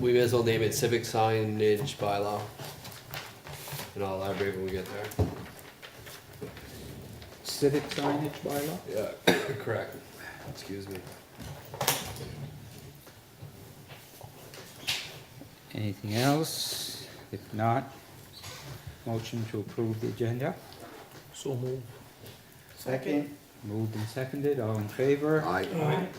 We may as well name it civic signage bylaw. And I'll elaborate when we get there. Civic signage bylaw? Yeah, correct. Excuse me. Anything else? If not, motion to approve the agenda? So move. Second. Moved and seconded, all in favor? Aye.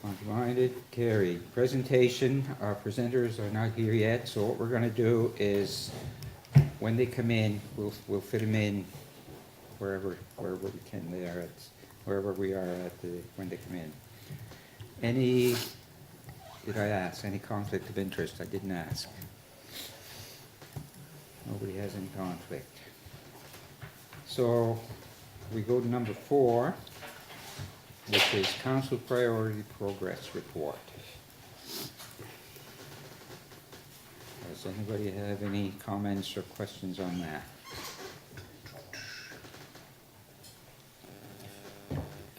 Contrary-minded, carried. Presentation, our presenters are not here yet, so what we're gonna do is, when they come in, we'll fit them in wherever we can there, wherever we are when they come in. Did I ask, any conflict of interest? I didn't ask. Nobody has any conflict. So, we go to number 4, which is Council Priority Progress Report. Does anybody have any comments or questions on that?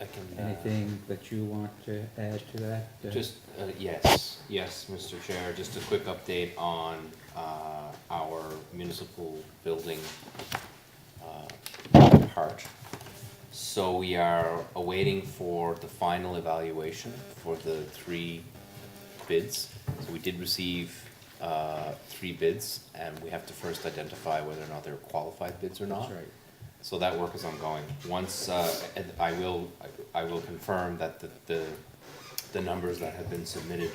I can, Anything that you want to add to that? yes, Mr. Chair, just a quick update on our municipal building part. So we are awaiting for the final evaluation for the 3 bids. So we did receive 3 bids, and we have to first identify whether or not they're qualified bids or not. That's right. So that work is ongoing. Once, I will confirm that the numbers that have been submitted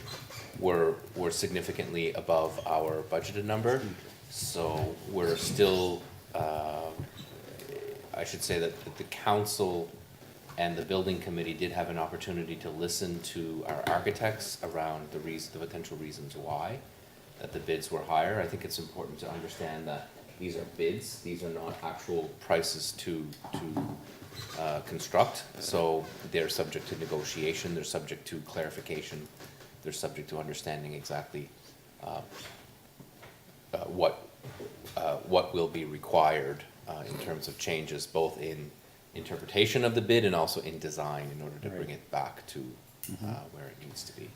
were significantly above our budgeted number. So we're still, I should say that the council and the building committee did have an opportunity to listen to our architects around the potential reasons why that the bids were higher. I think it's important to understand that these are bids, these are not actual prices to construct. So they're subject to negotiation, they're subject to clarification, they're subject to understanding exactly what will be required in terms of changes, both in interpretation of the bid and also in design, in order to bring it back to where it needs to be.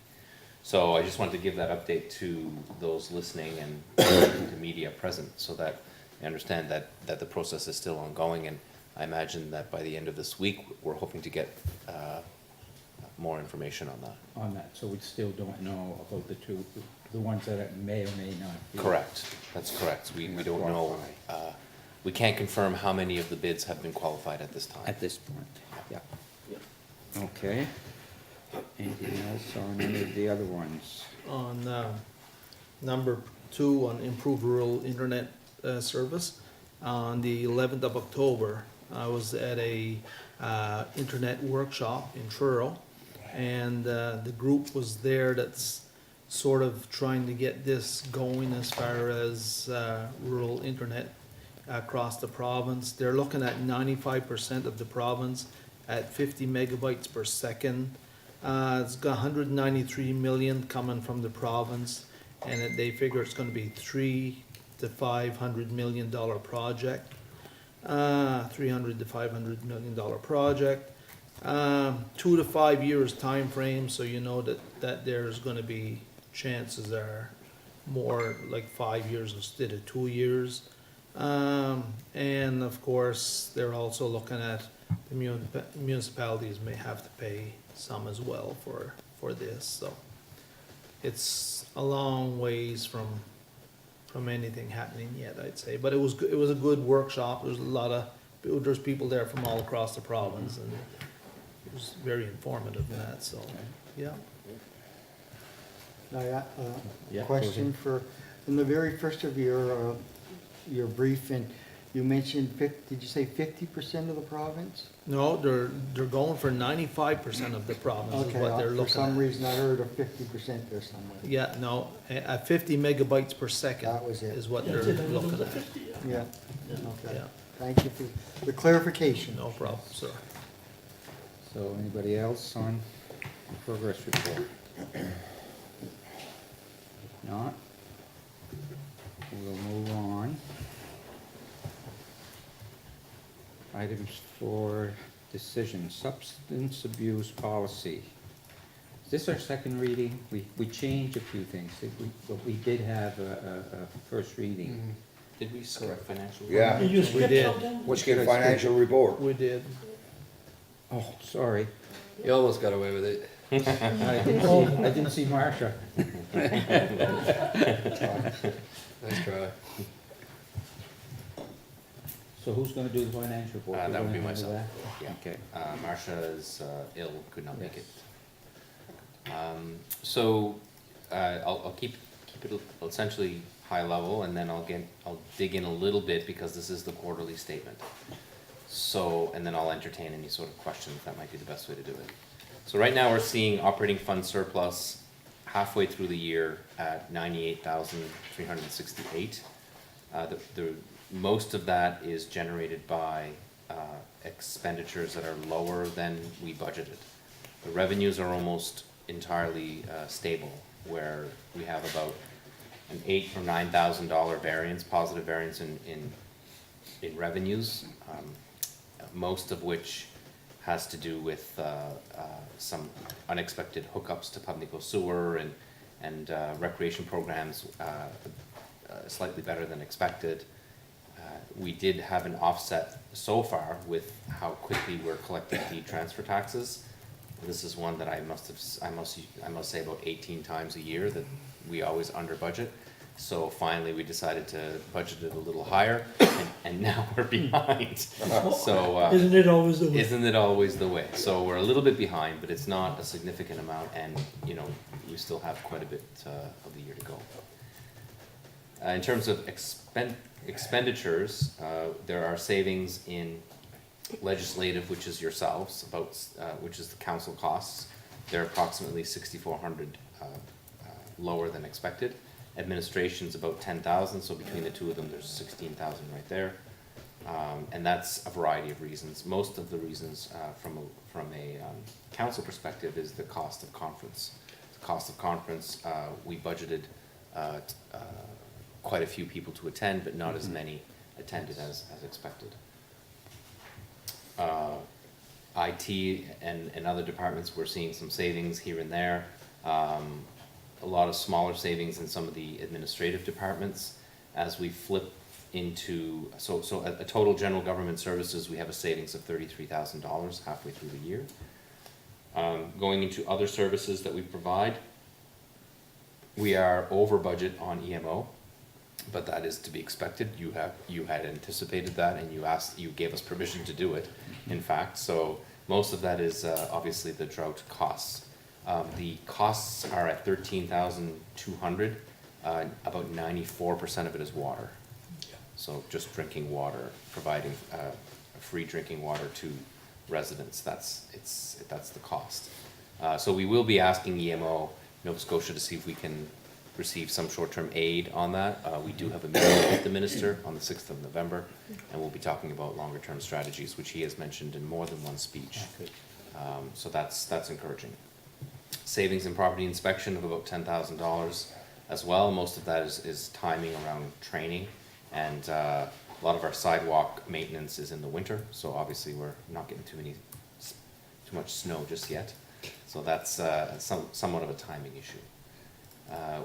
So I just wanted to give that update to those listening and to media present, so that I understand that the process is still ongoing, and I imagine that by the end of this week, we're hoping to get more information on that. On that, so we still don't know about the ones that may or may not be. Correct, that's correct. We don't know, we can't confirm how many of the bids have been qualified at this time. At this point, yeah. Okay. Anything else on any of the other ones? On number 2, on improved rural internet service, on the 11th of October, I was at a internet workshop in Truro, and the group was there that's sort of trying to get this going as far as rural internet across the province. They're looking at 95% of the province at 50 megabytes per second. It's got 193 million coming from the province, and they figure it's going to be $300 to $500 million project. 300 to $500 million project. 2 to 5 years time frame, so you know that there's going to be chances are more like 5 years instead of 2 years. And of course, they're also looking at the municipalities may have to pay some as well for this. So it's a long ways from anything happening yet, I'd say. But it was a good workshop. There's people there from all across the province, and it was very informative in that. So yeah. Yeah, Question for, in the very first of your briefing, you mentioned did you say 50% of the province? No, they're going for 95% of the province is what they're looking at. For some reason I heard of 50% there somewhere. Yeah, no, at 50 megabytes per second. That was it. Is what they're looking at. Yeah, okay. Yeah, Thank you for the clarification. no problem, sir. So anybody else on the progress report? If not, we'll move on. Items for decision, substance abuse policy. Is this our second reading? We changed a few things, but we did have a first reading. Did we skip financial? Yeah. Did you We skip did. something? Let's get a financial report. We did. Oh, sorry. You almost got away with it. I didn't see Marcia. Nice try. So who's gonna do the financial report? You're That would gonna be handle myself, that? yeah. Okay. Marcia is ill, could not make Yes. it. So, I'll keep it essentially high level, and then I'll dig in a little bit, because this is the quarterly statement. So, and then I'll entertain any sort of questions, that might be the best way to do it. So right now, we're seeing operating fund surplus halfway through the year at 98,368. Most of that is generated by expenditures that are lower than we budgeted. The revenues are almost entirely stable, where we have about an $8,000 or $9,000 variance, positive variance in revenues, most of which has to do with some unexpected hookups to Pubnico sewer and recreation programs slightly better than expected. We did have an offset so far with how quickly we're collecting the transfer taxes. This is one that I must say about 18 times a year that we always under budget. So finally, we decided to budget it a little higher, and now we're behind. So Isn't it always the way? isn't it always the way? So we're a little bit behind, but it's not a significant amount, and we still have quite a bit of the year to go. In terms of expenditures, there are savings in legislative, which is yourselves, which is the council costs. They're approximately 6,400 lower than expected. Administration's about 10,000, so between the two of them, there's 16,000 right there. And that's a variety of reasons. Most of the reasons from a council perspective is the cost of conference. The cost of conference, we budgeted quite a few people to attend, but not as many attended as expected. IT and other departments, we're seeing some savings here and there. A lot of smaller savings in some of the administrative departments. As we flip into, so a total general government services, we have a savings of $33,000 halfway through the year. Going into other services that we provide, we are over budget on EMO, but that is to be expected. You had anticipated that, and you gave us permission to do it, in fact. So most of that is obviously the drought costs. The costs are at $13,200. About 94% of it is water. So just drinking water, providing free drinking water to residents. That's the cost. So we will be asking EMO Nova Scotia to see if we can receive some short-term aid on that. We do have a meeting with the minister on the 6th of November, and we'll be talking about longer-term strategies, which he has mentioned in more than one speech. So that's encouraging. Savings in property inspection of about $10,000 as well. Most of that is timing around training, and a lot of our sidewalk maintenance is in the winter, so obviously we're not getting too much snow just yet. So that's somewhat of a timing issue.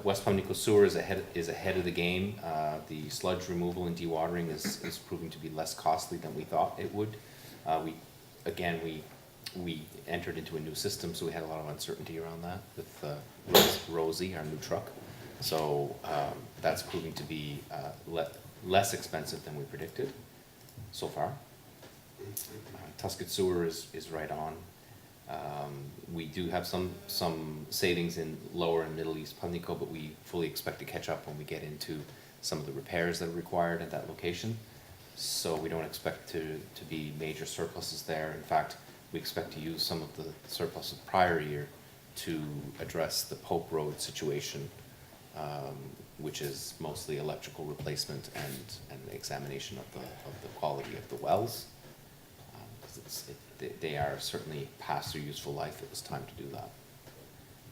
West Pubnico Sewer is ahead of the game. The sludge removal and dewatering is proving to be less costly than we thought it would. We entered into a new system, so we had a lot of uncertainty around that with Rosie, our new truck. So that's proving to be less expensive than we predicted so far. Tusket Sewer is right on. We do have some savings in lower and middle east Pubnico, but we fully expect to catch up when we get into some of the repairs that are required at that location. So we don't expect to be major surpluses there. In fact, we expect to use some of the surplus of prior year to address the Pope Road situation, which is mostly electrical replacement and examination of the quality of the wells, because they are certainly past their useful life. It was time to do that.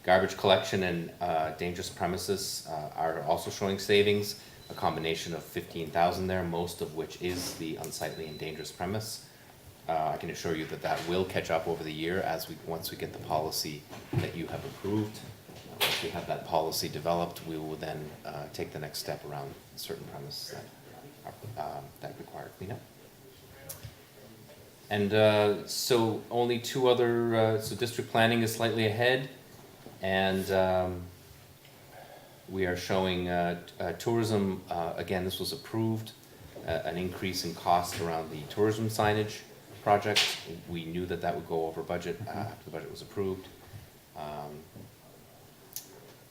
Garbage collection and dangerous premises are also showing savings, a combination of 15,000 there, most of which is the unsightly and dangerous premise. I can assure you that that will catch up over the year once we get the policy that you have approved. Once we have that policy developed, we will then take the next step around certain premises that require cleanup. And so only two other, so district planning is slightly ahead, and we are showing tourism, again, this was approved, an increase in cost around the tourism signage project. We knew that that would go over budget after the budget was approved.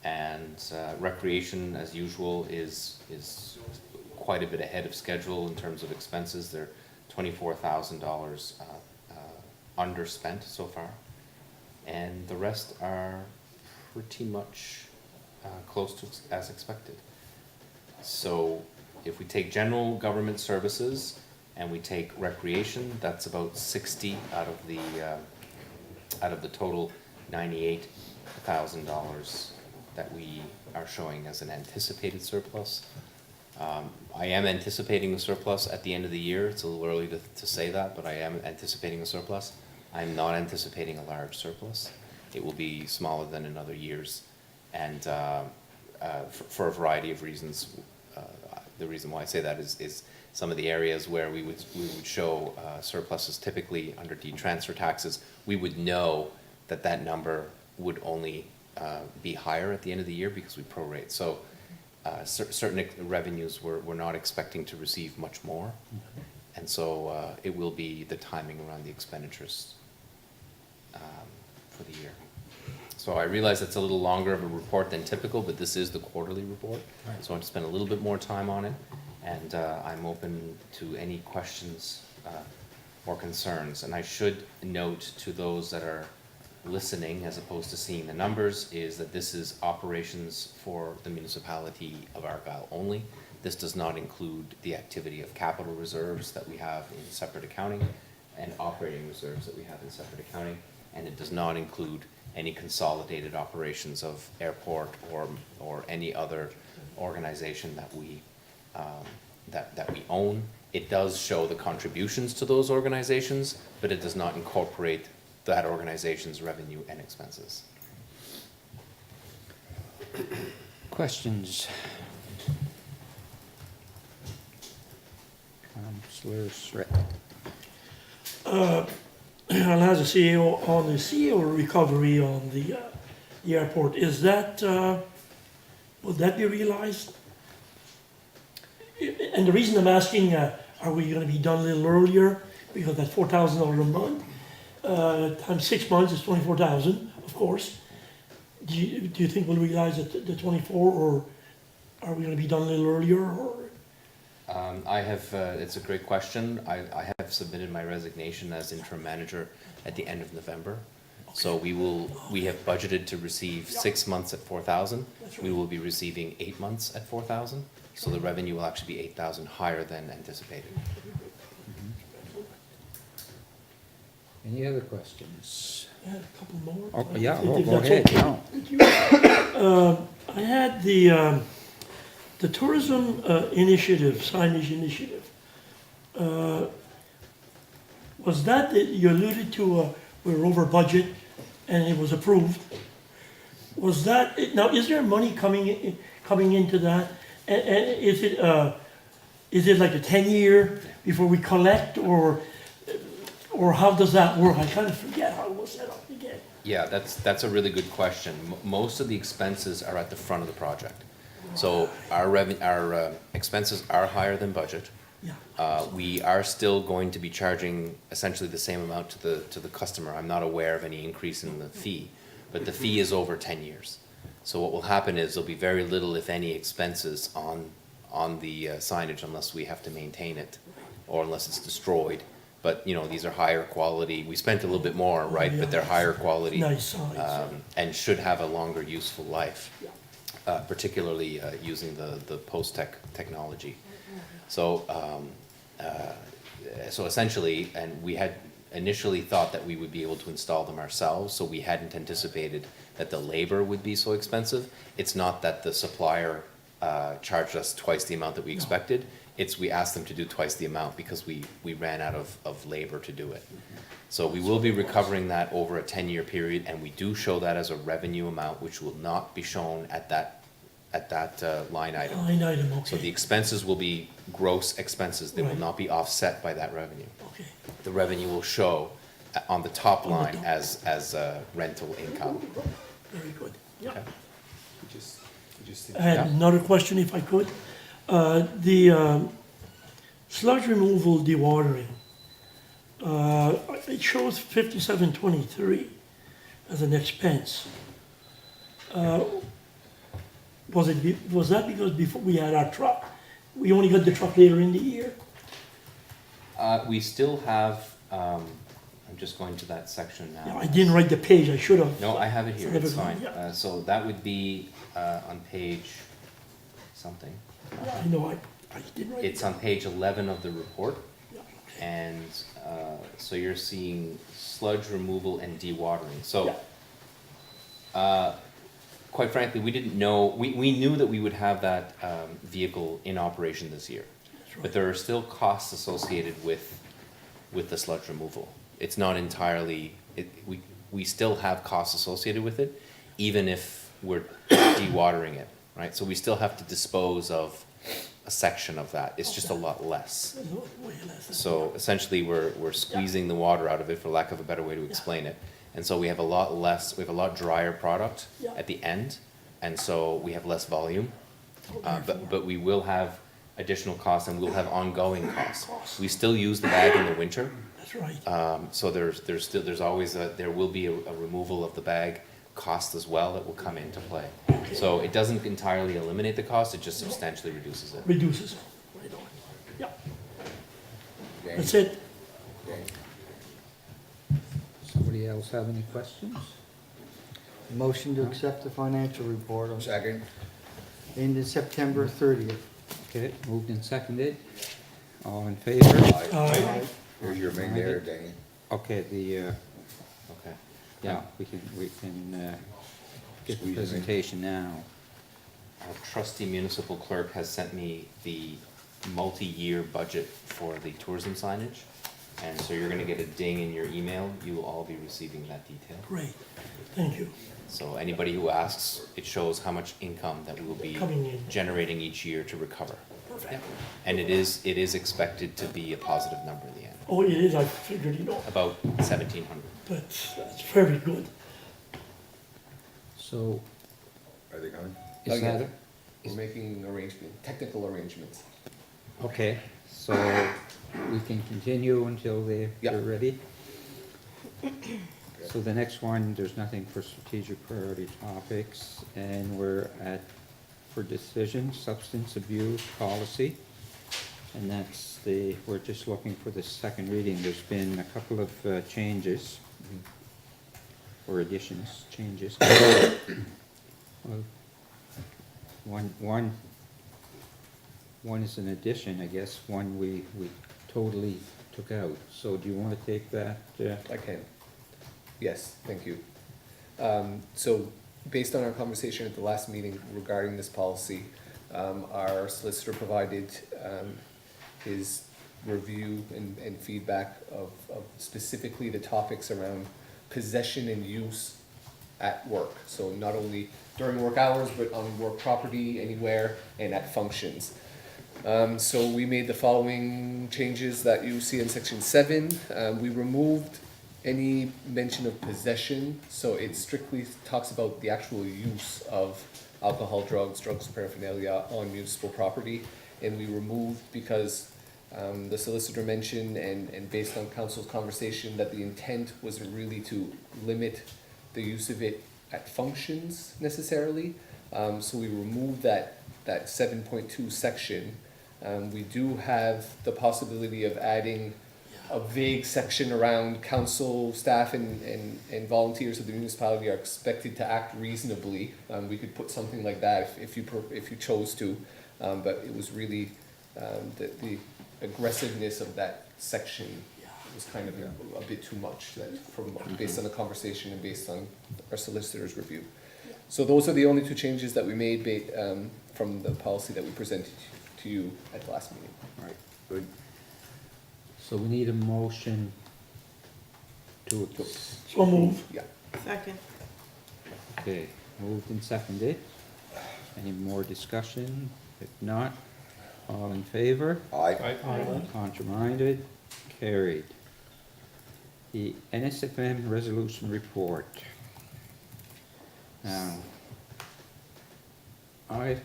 And recreation, as usual, is quite a bit ahead of schedule in terms of expenses. They're $24,000 underspent so far, and the rest are pretty much close to as expected. So if we take general government services and we take recreation, that's about 60 out of the total $98,000 that we are showing as an anticipated surplus. I am anticipating a surplus at the end of the year. It's a little early to say that, but I am anticipating a surplus. I'm not anticipating a large surplus. It will be smaller than in other years, and for a variety of reasons. The reason why I say that is some of the areas where we would show surpluses, typically under de-transfer taxes, we would know that that number would only be higher at the end of the year because we prorate. So certain revenues we're not expecting to receive much more, and so it will be the timing around the expenditures for the year. So I realize it's a little longer of a report than typical, but this is the quarterly report, so I want to spend a little bit more time on it, and I'm open to any questions or concerns. And I should note to those that are listening as opposed to seeing the numbers is that this is operations for the municipality of Argyle only. This does not include the activity of capital reserves that we have in separate accounting and operating reserves that we have in separate accounting, and it does not include any consolidated operations of airport or any other organization that we that we own. It does show the contributions to those organizations, but it does not incorporate that organization's revenue and expenses. Questions? Councillor Srett. I'll ask the CEO on the CEO recovery on the airport. Is that, will that be realized? And the reason I'm asking, are we gonna be done a little earlier? Because that's $4,000 a month. Times 6 months is 24,000, of course. Do you think we'll realize the 24, or are we gonna be done a little earlier, or? I have, it's a great question. I have submitted my resignation as interim manager at the end of November. Okay. So we have budgeted to receive 6 months at 4,000. Right. We will be receiving 8 months at 4,000. So the revenue will actually be 8,000 higher than anticipated. Any other questions? I had a couple more. Oh, yeah, If go that's ahead. okay. No. Thank you. I had the tourism initiative, signage initiative. Was that you alluded to? We were over budget, and it was approved. Was that now? Is there money coming into that? And is it like a 10-year before we collect, or how does that work? I kind of forget how it was set up again. Yeah, that's a really good question. Most of the expenses are at the front of the project. So our expenses are higher than budget. Yeah. We are still going to be charging essentially the same amount to the customer. I'm not aware of any increase in the fee, but the fee is over 10 years. So what will happen is there'll be very little, if any, expenses on the signage unless we have to maintain it or unless it's destroyed. But you know, these are higher quality. We spent a little bit more, right? Yeah. But they're higher quality, Nice signs. and should have a longer useful life. Particularly using the post-tech technology. So, so essentially, and we had initially thought that we would be able to install them ourselves, so we hadn't anticipated that the labor would be so expensive. It's not that the supplier charged us twice the amount that we expected. we asked them to do twice the amount because we ran out of labor to do it. So we will be recovering that over a 10-year period, and we do show that as a revenue amount, which will not be shown at that line item. Line item, So the okay, expenses will be gross expenses, they will Right. not be offset by that revenue. okay. The revenue will show on the top On the line top. as rental income. Very good, yeah. Okay. I had another question if I could. The sludge removal dewatering, it shows 5723 as an expense. Was that because before we had our truck? We only got the truck later in the year? We still have, I'm just going to that section now. Yeah, I didn't write the page, I should have. No, I have it here, it's Never fine. mind, yeah. So that would be on page something. Yeah, I know, I didn't write it. It's on page 11 of the report, Yeah, okay. and so you're seeing sludge removal and dewatering. So, quite frankly, we didn't know, we knew that we would have that vehicle in operation this year. That's right. But there are still costs associated with the sludge removal. It's not entirely, we still have costs associated with it, even if we're dewatering it, right? So we still have to dispose of a section of that. It's just a lot less. Way less. So essentially, we're squeezing the water out of it, for lack of a better way to explain it. And so we have a lot drier product Yeah. at the end, and so we have less volume. Therefore- But we will have additional costs, and we'll have ongoing Costs. costs. We still use the bag in the winter, That's right. so there's always there will be a removal of the bag cost as well that will come into play. So it doesn't entirely eliminate the cost, it just substantially reduces it. Reduces it, right on. Yeah. That's it. Somebody else have any questions? Motion to accept the financial report on Second. ended September 30th. Okay, moved and seconded. All in favor? Here's your main there, Danny. Okay, Okay. yeah, we can get the Squeeze 'em in. presentation now. Our trusty municipal clerk has sent me the multi-year budget for the tourism signage. And so you're gonna get a ding in your email, you will all be receiving that detail. Great, thank you. So anybody who asks, it shows how much income that we will be Coming in. generating each year to recover. Perfect. And it is expected to be a positive number in the end, Oh, it is, I figured, about 1,700. that's very good. So, Are they coming? is that, We're making technical arrangements. okay, so we can continue until they're Yeah. ready? So the next one, there's nothing for strategic priority topics, and we're at, for decision, substance abuse policy. And that's we're just looking for the second reading. There's been a couple of changes, or additions, changes. Well, one is an addition, I guess, one we totally took out. So do you want to take that? I can. Yes, thank you. So, based on our conversation at the last meeting regarding this policy, our solicitor provided his review and feedback of specifically the topics around possession and use at work. So not only during work hours, but on work property, anywhere, and at functions. So we made the following changes that you see in section 7. We removed any mention of possession, so it strictly talks about the actual use of alcohol, drugs, paraphernalia on municipal property. And we removed, because the solicitor mentioned, and based on council's conversation, that the intent wasn't really to limit the use of it at functions necessarily. So we removed that 7.2 section. We do have the possibility of adding a vague section around council, staff, and volunteers of the municipality are expected to act reasonably. We could put something like that if you chose to, but it was really the aggressiveness of that section was kind of a bit too much, based on the conversation and based on our solicitor's review. So those are the only two changes that we made from the policy that we presented to you at the last meeting. Right, good. So we need a motion to, So move. Yeah. Second. okay, moved and seconded. Any more discussion? If not, all in favor? Aye. Contraminded, carried. The NSFM resolution report. Now, I,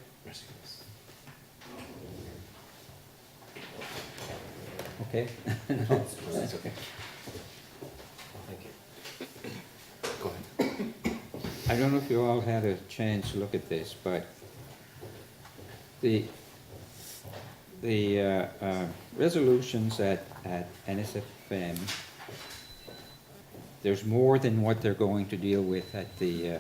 okay, That's okay. Thank you. Go ahead. I don't know if you all had a chance to look at this, but the resolutions at NSFM, there's more than what they're going to deal with at the,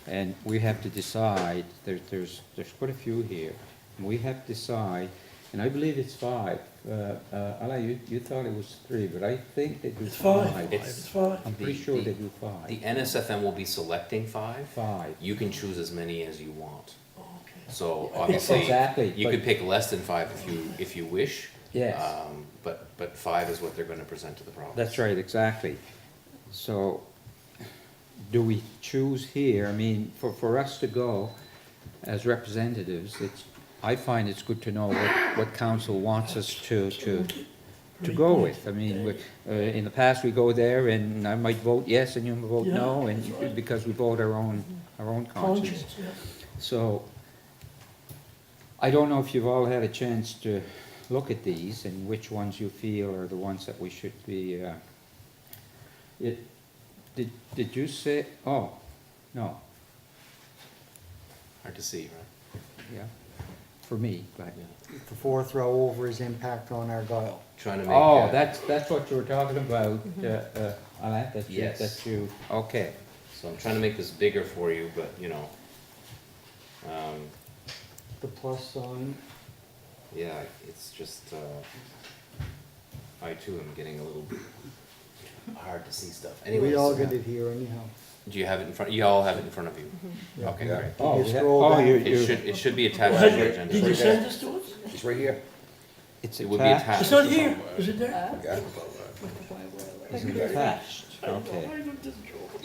and we have to decide, there's quite a few here. We have to decide, and I believe it's 5. Alain, you thought it was 3, but I think they do It's 5. 5. It's 5. I'm pretty sure they do 5. The NSFM will be selecting 5. 5. You can choose as many as you want. Okay. So obviously, Exactly, you but- could pick less than 5 if you wish. Yes. But 5 is what they're gonna present to the province. That's right, exactly. So, do we choose here, I mean, for us to go as representatives, I find it's good to know what council wants us to go with. I mean, in the past, we go there and I might vote yes and you might vote no, Yeah, and that's right. because we vote our own conscience. Conscience, yeah. So, I don't know if you've all had a chance to look at these and which ones you feel are the ones that we should be, did you say, oh, no, Hard to see, right? yeah, for me, but. Yeah. The fourth row over is impact on Argyle. Trying to make. Oh, that's what you were talking about, Alain, Yes. that's you, okay. So I'm trying to make this bigger for you, but The plus sign, yeah, it's just, I too am getting a little hard to see stuff. Anyways, we all get it here anyhow. do you have it in front, you all have it in front of you? Yeah. Okay, Yeah. great. Oh, you scroll down- It should be attached to your Did you agenda. send this to us? It's right here. It's It would be attached. It's not here. Is it there? Yeah. It's attached, okay.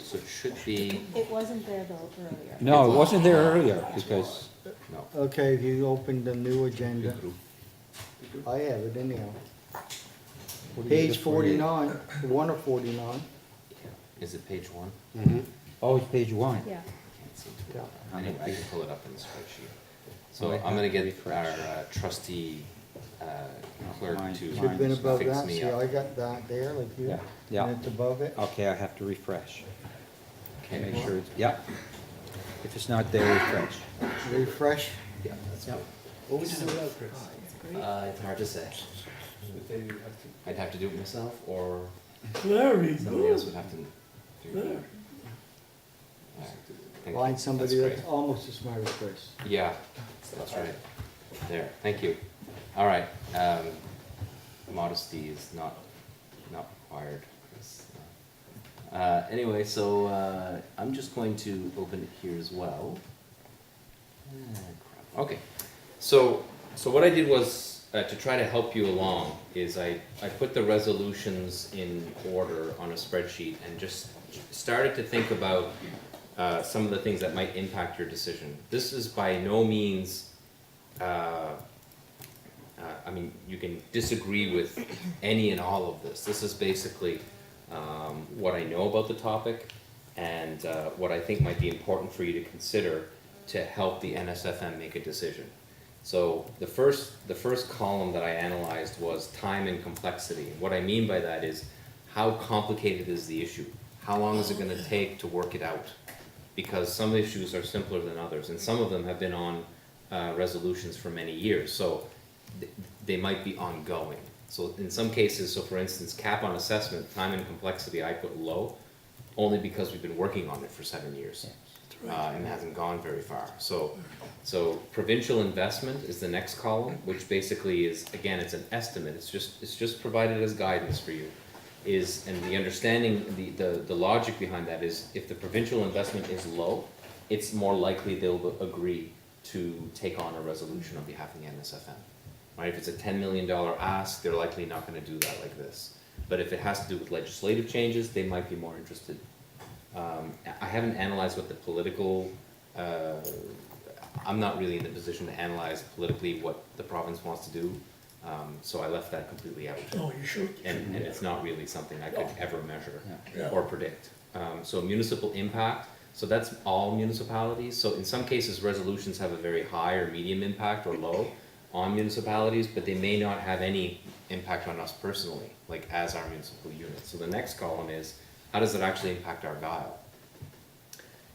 So it should be, It wasn't there though earlier. No, it wasn't there earlier, because, no. Okay, if you open the new agenda, I have it anyhow. What do you Page get for it? 49, 1 of 49. Is it page 1? Oh, it's page 1. Yeah. Can't seem to. Yeah. Anyway, I can pull it up in the spreadsheet. So Might I'm gonna have to get refresh. our trustee clerk mine- to Should have been Mine's above fix that, me see, up. I got that there, like you. Yeah, yeah. And it's above it. Okay, I have to refresh, Okay, make sure it's, yeah. If it's not there, refresh. Refresh. Yeah, that's Yeah. good. What would you do without Chris? It's hard to say. I'd have to do it myself, or Very somebody else good. would have to do There. it. Thank you. Find somebody That's that's great. almost as smart as Chris. Yeah, that's right. There, thank you. All right, modesty is not required, Chris. Anyway, so I'm just going to open it here as well. Crap. Okay, so what I did was, to try to help you along, is I put the resolutions in order on a spreadsheet and just started to think about some of the things that might impact your decision. This is by no means, I mean, you can disagree with any and all of this. This is basically what I know about the topic and what I think might be important for you to consider to help the NSFM make a decision. So the first column that I analyzed was time and complexity. What I mean by that is, how complicated is the issue? How long is it gonna take to work it out? Because some issues are simpler than others, and some of them have been on resolutions for many years, so they might be ongoing. So in some cases, so for instance, cap on assessment, time and complexity, I put low, only because we've been working on it for 7 years. And hasn't gone very far. So provincial investment is the next column, which basically is, again, it's an estimate, it's just provided as guidance for you. And the understanding, the logic behind that is, if the provincial investment is low, it's more likely they'll agree to take on a resolution on behalf of the NSFM. Right, if it's a $10 million ask, they're likely not gonna do that like this. But if it has to do with legislative changes, they might be more interested. I haven't analyzed what the political, I'm not really in the position to analyze politically what the province wants to do, so I left that completely out. Oh, you should. And it's not really something I could ever measure Yeah. or predict. So municipal impact, so that's all municipalities. So in some cases, resolutions have a very high or medium impact or low on municipalities, but they may not have any impact on us personally, like as our municipal unit. So the next column is, how does it actually impact Argyle?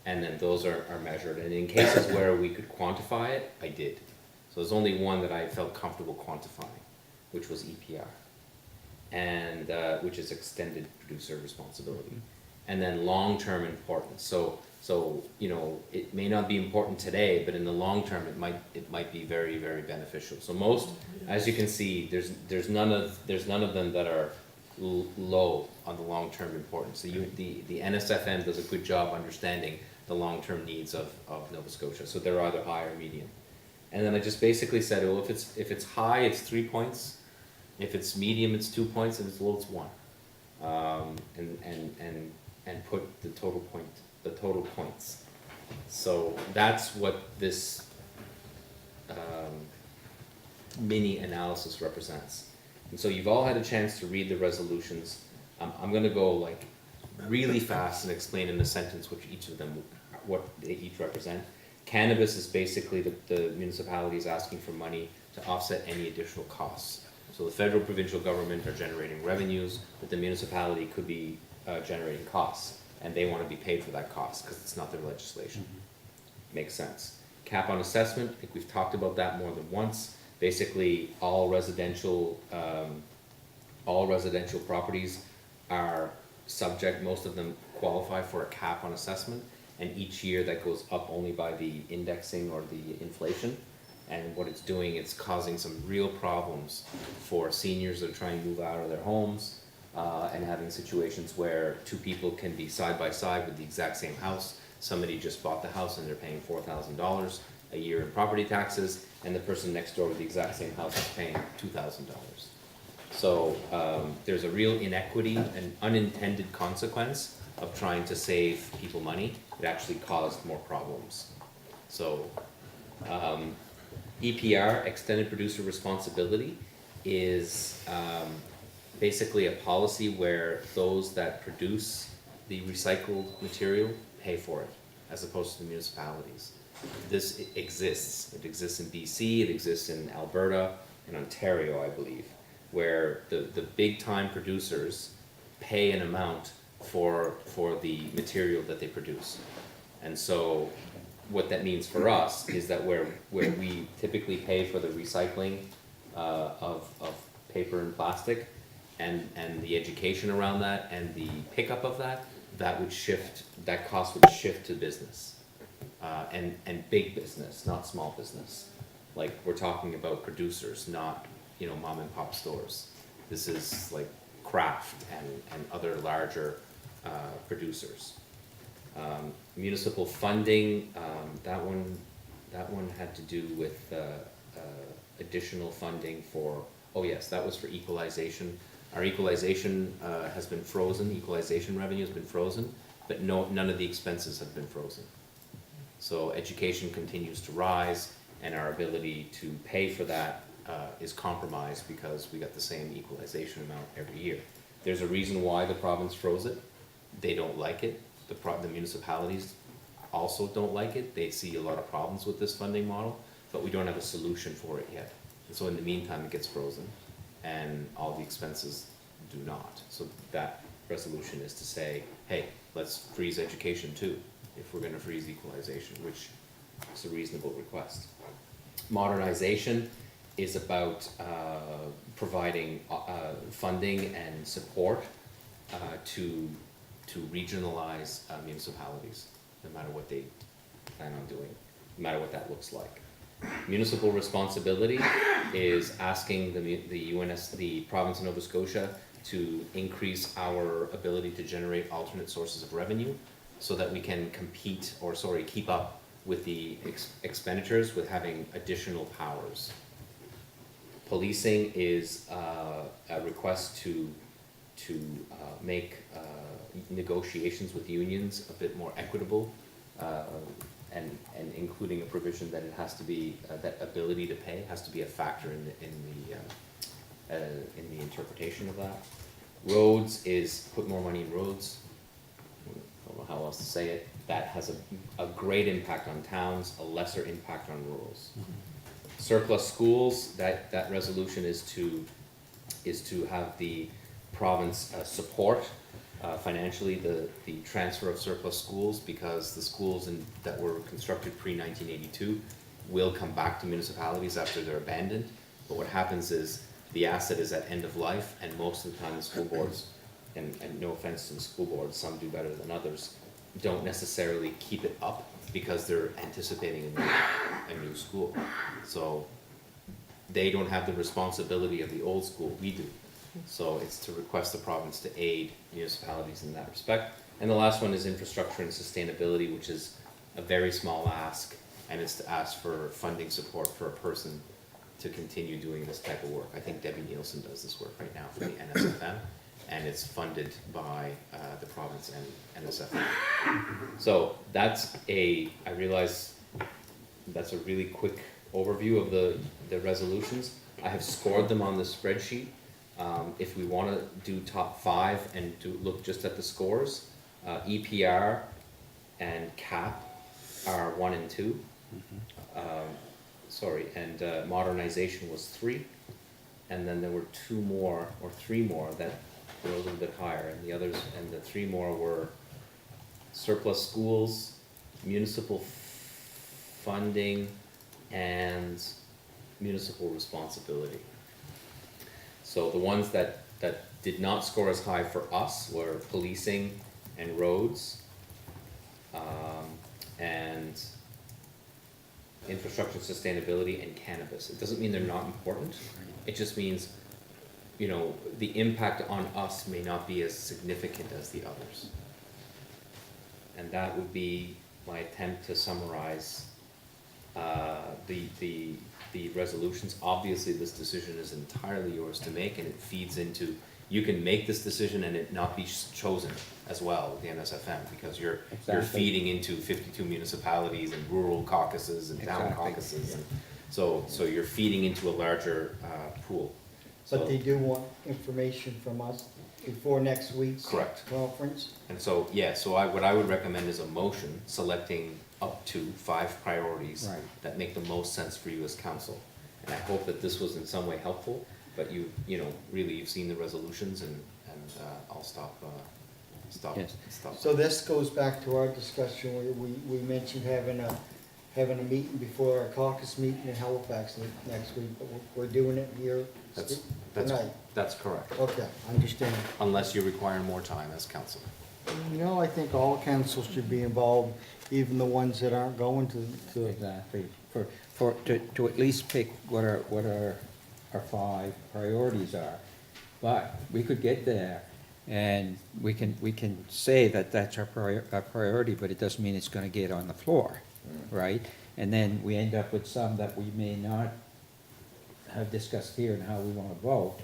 And then those are measured, and in cases where we could quantify it, I did. So there's only one that I felt comfortable quantifying, which was EPR, and which is extended producer responsibility. And then long-term importance. So you know, it may not be important today, but in the long term, it might be very, very beneficial. So most, as you can see, there's none of them that are low on the long-term importance. So the NSFM does a good job understanding the long-term needs of Nova Scotia. So they're either high or medium. And then I just basically said, well, if it's high, it's 3 points. If it's medium, it's 2 points. If it's low, it's 1. And put the total points. So that's what this mini analysis represents. And so you've all had a chance to read the resolutions. I'm gonna go like really fast and explain in a sentence what they each represent. Cannabis is basically the municipality is asking for money to offset any additional costs. So the federal, provincial government are generating revenues, but the municipality could be generating costs, and they want to be paid for that cost because it's not their legislation. Makes sense. Cap on assessment, I think we've talked about that more than once. Basically, all residential properties are subject, most of them qualify for a cap on assessment, and each year that goes up only by the indexing or the inflation. And what it's doing, it's causing some real problems for seniors that are trying to move out of their homes, and having situations where two people can be side by side with the exact same house. Somebody just bought the house and they're paying $4,000 a year in property taxes, and the person next door with the exact same house is paying $2,000. So there's a real inequity and unintended consequence of trying to save people money. It actually caused more problems. So EPR, Extended Producer Responsibility, is basically a policy where those that produce the recycled material pay for it, as opposed to the municipalities. This exists. It exists in BC, it exists in Alberta, and Ontario, I believe, where the big time producers pay an amount for the material that they produce. And so what that means for us is that where we typically pay for the recycling of paper and plastic, and the education around that and the pickup of that cost would shift to business, and big business, not small business. Like, we're talking about producers, not, mom and pop stores. This is like craft and other larger producers. Municipal funding, that one had to do with additional funding for, oh yes, that was for equalization. Our equalization has been frozen, equalization revenue has been frozen, but none of the expenses have been frozen. So education continues to rise, and our ability to pay for that is compromised because we got the same equalization amount every year. There's a reason why the province froze it. They don't like it. The municipalities also don't like it. They see a lot of problems with this funding model, but we don't have a solution for it yet. And so in the meantime, it gets frozen, and all the expenses do not. So that resolution is to say, hey, let's freeze education too, if we're gonna freeze equalization, which is a reasonable request. Modernization is about providing funding and support to regionalize municipalities, no matter what they plan on doing, no matter what that looks like. Municipal responsibility is asking the province of Nova Scotia to increase our ability to generate alternate sources of revenue so that we can keep up with the expenditures with having additional powers. Policing is a request to make negotiations with unions a bit more equitable, and including a provision that it has to be, that ability to pay has to be a factor in the interpretation of that. Roads is put more money in roads. I don't know how else to say it. That has a great impact on towns, a lesser impact on rurals. Surplus schools, that resolution is to have the province support financially the transfer of surplus schools, because the schools that were constructed pre-1982 will come back to municipalities after they're abandoned. But what happens is the asset is at end of life, and most of the time the school boards, and no offense to the school boards, some do better than others, don't necessarily keep it up because they're anticipating a new school. So they don't have the responsibility of the old school, we do. So it's to request the province to aid municipalities in that respect. And the last one is infrastructure and sustainability, which is a very small ask, and it's to ask for funding support for a person to continue doing this type of work. I think Debbie Nielsen does this work right now for the NSFM, and it's funded by the province and NSFM. So I realize that's a really quick overview of the resolutions. I have scored them on the spreadsheet. If we want to do top 5 and look just at the scores, EPR and CAP are 1 and 2. And modernization was 3, and then there were 2 more or 3 more that were a little bit higher, and the others, and the 3 more were surplus schools, municipal funding, and municipal responsibility. So the ones that did not score as high for us were policing and roads, and infrastructure sustainability and cannabis. It doesn't mean they're not important. It just means, the impact on us may not be as significant as the others. And that would be my attempt to summarize the resolutions. Obviously, this decision is entirely yours to make, and it feeds into, you can make this decision and it not be chosen as well with the NSFM, because you're feeding into 52 municipalities and rural caucuses and town caucuses, and so you're feeding into a larger pool. But they do want information from us before next week's Correct. conference? And so, what I would recommend is a motion selecting up to 5 priorities that make the most sense for you as council. And I hope that this was in some way helpful, but really you've seen the resolutions, and I'll stop. Yes. So this goes back to our discussion where we mentioned having a meeting before our caucus meeting in Halifax next week, but we're doing it here tonight. That's correct. Okay, understand. Unless you require more time as council. I think all councils should be involved, even the ones that aren't going to. Exactly, to at least pick what our 5 priorities are. But we could get there, and we can say that that's our priority, but it doesn't mean it's gonna get on the floor, right? And then we end up with some that we may not have discussed here and how we wanna vote,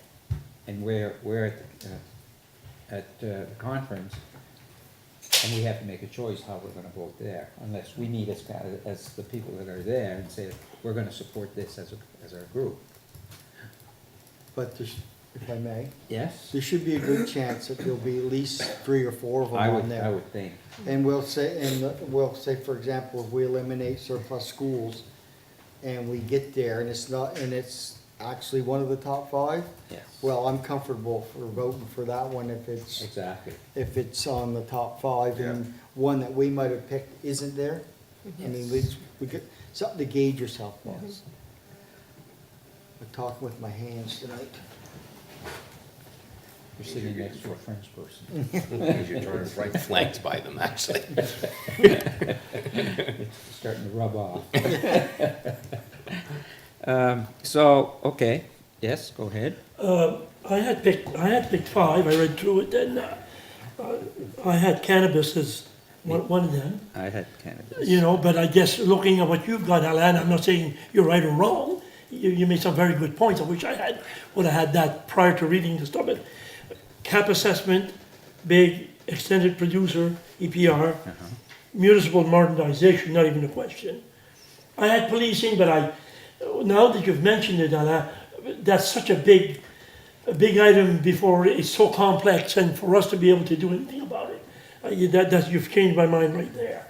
and we're at the conference, and we have to make a choice how we're gonna vote there, unless we need as the people that are there and say, we're gonna support this as our group. But there's, if I may, Yes? there should be a good chance that there'll be at least 3 or 4 of them on there. I would think. And we'll say, for example, if we eliminate surplus schools and we get there and it's actually one of the top 5, Yes. well, I'm comfortable for voting for that one Exactly. if it's on the top 5 and one that we might have picked isn't there. I mean, we get something to gauge yourself on. I'm talking with my hands tonight. You're sitting next to a French person. You're right flanked by them, actually. It's starting to rub off. Okay, yes, go ahead. I had picked 5, I read through it, and I had cannabis one of them. I had cannabis. You know, but I guess looking at what you've got, Alan, I'm not saying you're right or wrong. You made some very good points. I wish would have had that prior to reading the stuff. But cap assessment, big extended producer, EPR, municipal modernization, not even a question. I had policing, but now that you've mentioned it, Alan, that's such a big item before it's so complex, and for us to be able to do anything about it. You've changed my mind right there,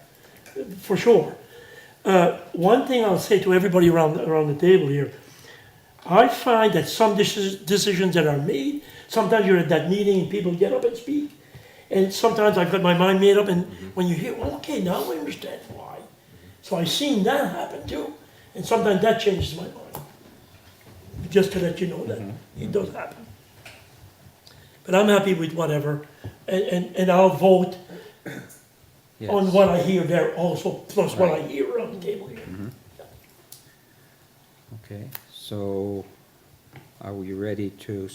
for sure. One thing I'll say to everybody around the table here, I find that some decisions that are made, sometimes you're at that meeting and people get up and speak, and sometimes I've got my mind made up, and when you hear, okay, now I understand why. So I've seen that happen too, and sometimes that changes my mind. Just to let you know that it does happen. But I'm happy with whatever, and I'll vote Yes. on what I hear there also, plus what I hear around the table here. Okay, so are we ready to,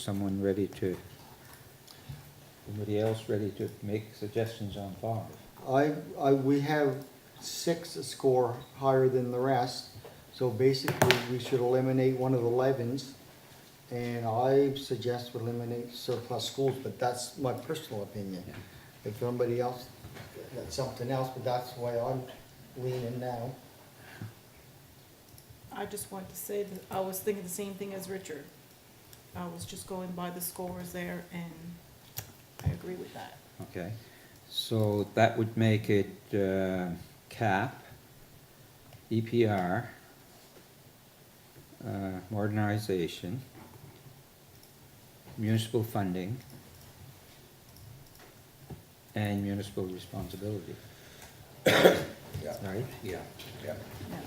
anybody else ready to make suggestions on 5? We have 6 that score higher than the rest, so basically we should eliminate one of the 11s. And I suggest we eliminate surplus schools, but that's my personal opinion. Yeah. If somebody else, that's something else, but that's the way I'm leaning now. I just want to say that I was thinking the same thing as Richard. I was just going by the scores there, and I agree with that. Okay, so that would make it CAP, EPR, modernization, municipal funding, and municipal responsibility. Yeah, Right? yeah.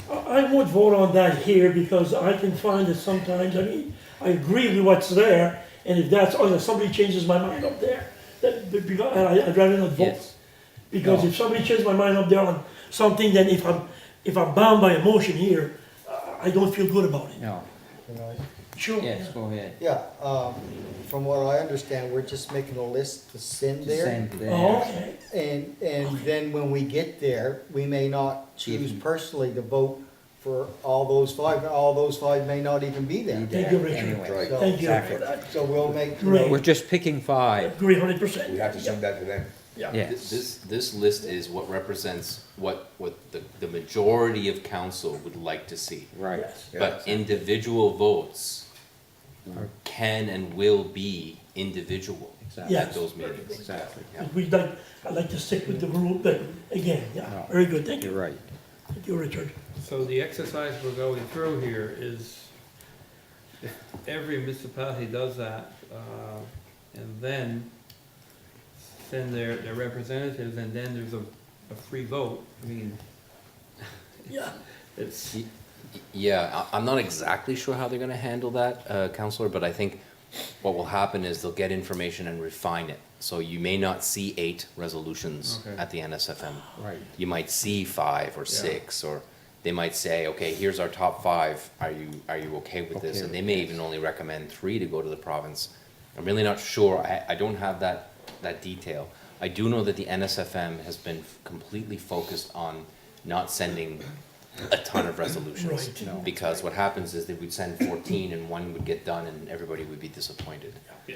I won't vote on that here because I can find that sometimes, I agree with what's there, and if somebody changes my mind up there, I'd rather not vote. Yes. Because if somebody changes my mind up there on something, then if I'm bound by emotion here, I don't feel good about it. No, You know, Sure. yes, go ahead. yeah, from what I understand, we're just making a list to send there. Send there. Oh, okay. And then when we get there, we may not choose Even- personally to vote for all those 5, all those 5 may not even be there. Thank you, Richard. Anyway, Right. So- Thank you Exactly. for that. So we'll make, Great. We're just picking 5. Agree 100%. We have to send that to them. Yeah. Yes. This list is what represents what the majority of council would like to see. Right. Yes. But individual votes can and will be individual Exactly. at those meetings. Exactly. Yeah. I'd like to stick with the rule, but again, yeah, No. very good, thank You're you. right. Thank you, Richard. So the exercise we're going through here is, if every municipality does that, and then send their representatives, and then there's a free vote, I mean, Yeah, it's, Yeah, I'm not exactly sure how they're gonna handle that, Counselor, but I think what will happen is they'll get information and refine it. So you may not see 8 resolutions Okay. at the NSFM. Right. You might see 5 or 6, or they might say, okay, here's our top 5, are you okay with this? Okay And they with may this. even only recommend 3 to go to the province. I'm really not sure, I don't have that detail. I do know that the NSFM has been completely focused on not sending a ton of resolutions. Right. No. Because what happens is that we'd send 14 and 1 would get done and everybody would be disappointed. yeah.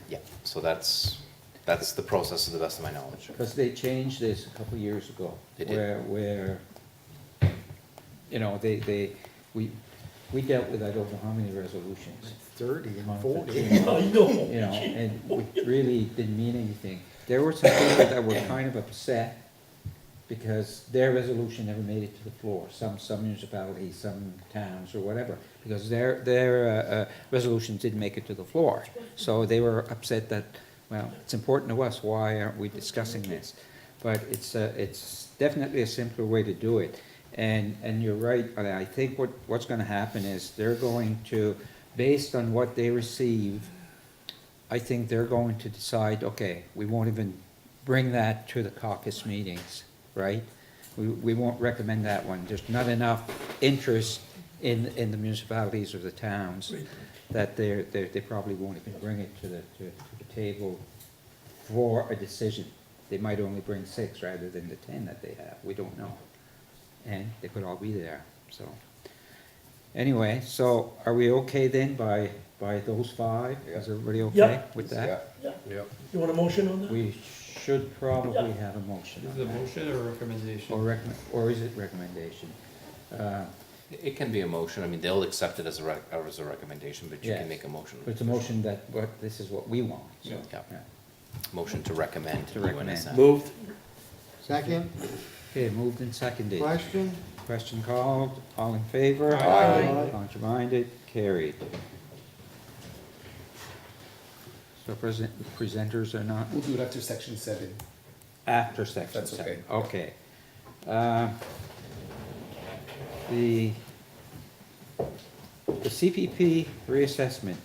Yeah, so that's the process to the best of my knowledge. Because they changed this a couple of years ago. They did. Where, we dealt with, I don't know how many resolutions. 30 and Month 40. or two. I know. You know, and it really didn't mean anything. There were some people that were kind of upset because their resolution never made it to the floor. Some municipalities, some towns or whatever, because their resolutions didn't make it to the floor. So they were upset that, well, it's important to us, why aren't we discussing this? But it's definitely a simpler way to do it. And you're right, I think what's gonna happen is they're going to, based on what they receive, I think they're going to decide, okay, we won't even bring that to the caucus meetings, right? We won't recommend that one. There's not enough interest in the municipalities or the towns that they probably won't even bring it to the table for a decision. they might only bring 6 rather than the 10 that they have, we don't know. And they could all be there, so. Anyway, so are we okay then by those 5? Yeah. Is everybody okay Yeah. with that? Yep. You want a motion on that? We should probably have a motion Is it a on that. motion or a recommendation? Or is it recommendation? It can be a motion, I mean, they'll accept it as a recommendation, but you Yes. can make a motion. But it's a motion that, this is what we want, so. Yeah. Yeah. Motion to recommend to To the recommend. UNSF. Moved. Second, Okay, moved and seconded. question? Question called, all in favor? Aye. Contraminded, carried. So presenters are not We'll do it after section 7. after section That's 7. okay. Okay. The CPP reassessment,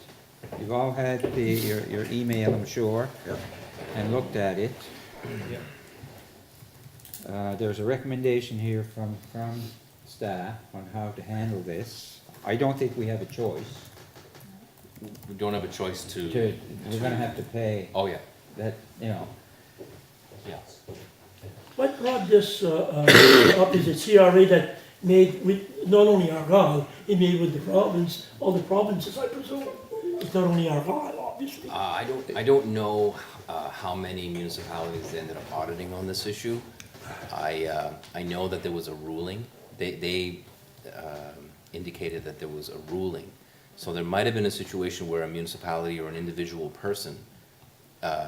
you've all had your email, I'm sure, and looked at it. There's a recommendation here from staff on how to handle this. I don't think we have a choice. We don't have a choice We're gonna have to pay Oh, yeah, that, you know. yeah. What brought this up, is it CRA that made with, not only Argyle, it made with the province, all the provinces, I presume? It's not only Argyle, obviously. I don't know how many municipalities ended up auditing on this issue. I know that there was a ruling. They indicated that there was a ruling. So there might have been a situation where a municipality or an individual person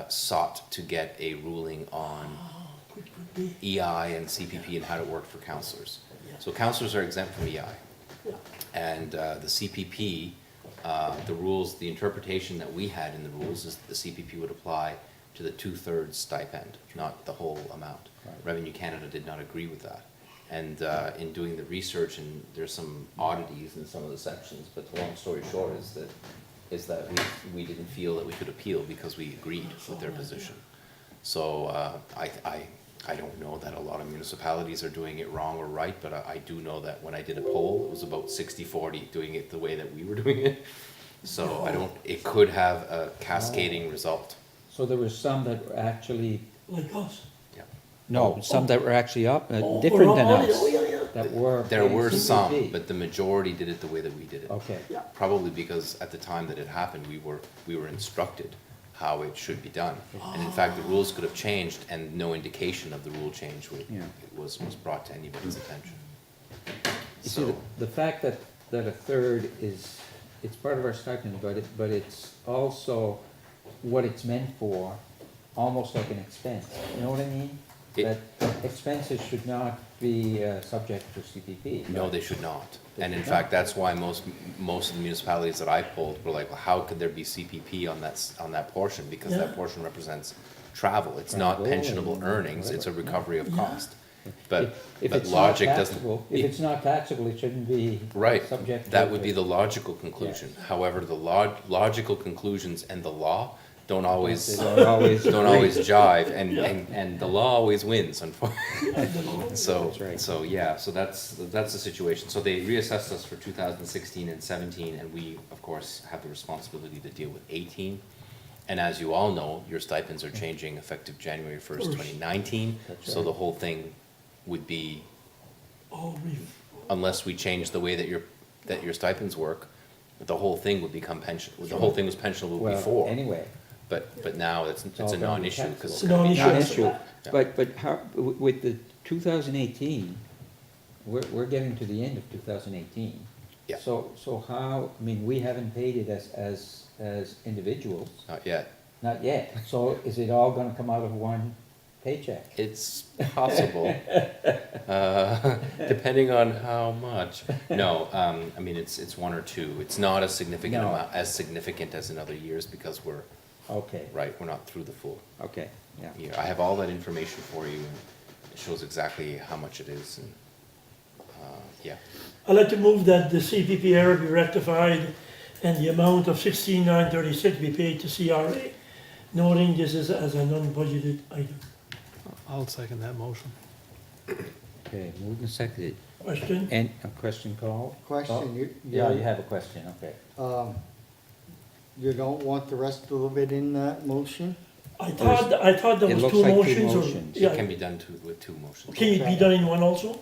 sought to get a ruling on Could be. EI and CPP and how it worked for councillors. So councillors are exempt from EI. Yeah. And the CPP, the rules, the interpretation that we had in the rules is the CPP would apply to the 2/3 stipend, not the whole amount. Right. Revenue Canada did not agree with that. And in doing the research, and there's some oddities in some of the sections, but the long story short is that we didn't feel that we could appeal because we agreed with their position. So I don't know that a lot of municipalities are doing it wrong or right, but I do know that when I did a poll, it was about 60-40 doing it the way that we were doing it. So it could have a cascading result. So there were some that were actually, Like us. no, some that were actually Oh, different than oh, us, yeah, yeah. that were. There were paying some, CPP. but the majority did it the way that we did it. Okay, Probably because at the time that it happened, we were instructed how it should be done. And in fact, the rules could have changed and no indication of the rule change Yeah. was brought to anybody's attention. you see, So, the fact that a third is, it's part of our stipend, but it's also what it's meant for, almost like an expense, you know what I mean? It- That expenses should not be subject to CPP. no, they should not. They And in should fact, not. that's why most of the municipalities that I polled were like, well, how could there be CPP on that portion? Because that Yeah. portion represents travel. It's not Travel pensionable and earnings, it's a whatever. recovery of Yeah. cost. But If but it's not logic doesn't. taxable, if it's not taxable, it shouldn't be Right, subject to. that would be the logical conclusion. However, the logical conclusions and the law don't always, They don't always don't agree. always jive, and the law always wins, unfortunately. So, That's right. so, yeah, so that's the situation. So they reassessed us for 2016 and 17, and we, of course, have the responsibility to deal with 18. And as you all know, your stipends are changing effective January 1st, 2019. That's So right. the whole thing would be, Oh, unless we change the way that your stipends work, the whole thing would become pension, the whole thing was pensionable Well, before. anyway. But now it's all a gonna be non-issue, taxable. because It's a non-issue. Non-issue, Yeah. but how, with the 2018, we're getting to the end of 2018. Yeah. So how, I mean, we haven't paid it as individuals, not yet. not yet. So is it all gonna come out of one paycheck? It's possible, depending on how much. No, I mean, it's one or two. It's not a significant No. amount, as significant as in other years, because we're not through the full Okay, yeah. year. I have all that information for you, and it shows exactly how much it is, and, yeah. I'd like to move that the CPP error be rectified and the amount of 16,936 be paid to CRA, noting this is as an unbudgeted item. I'll second that motion. Okay, moved and seconded. Question? And a question called? Question, Yeah, you have a question, okay. You don't want the rest of it in that motion? I thought there It was looks two like two motions or, motions. It yeah. can be done with two motions. Can it be done in one also?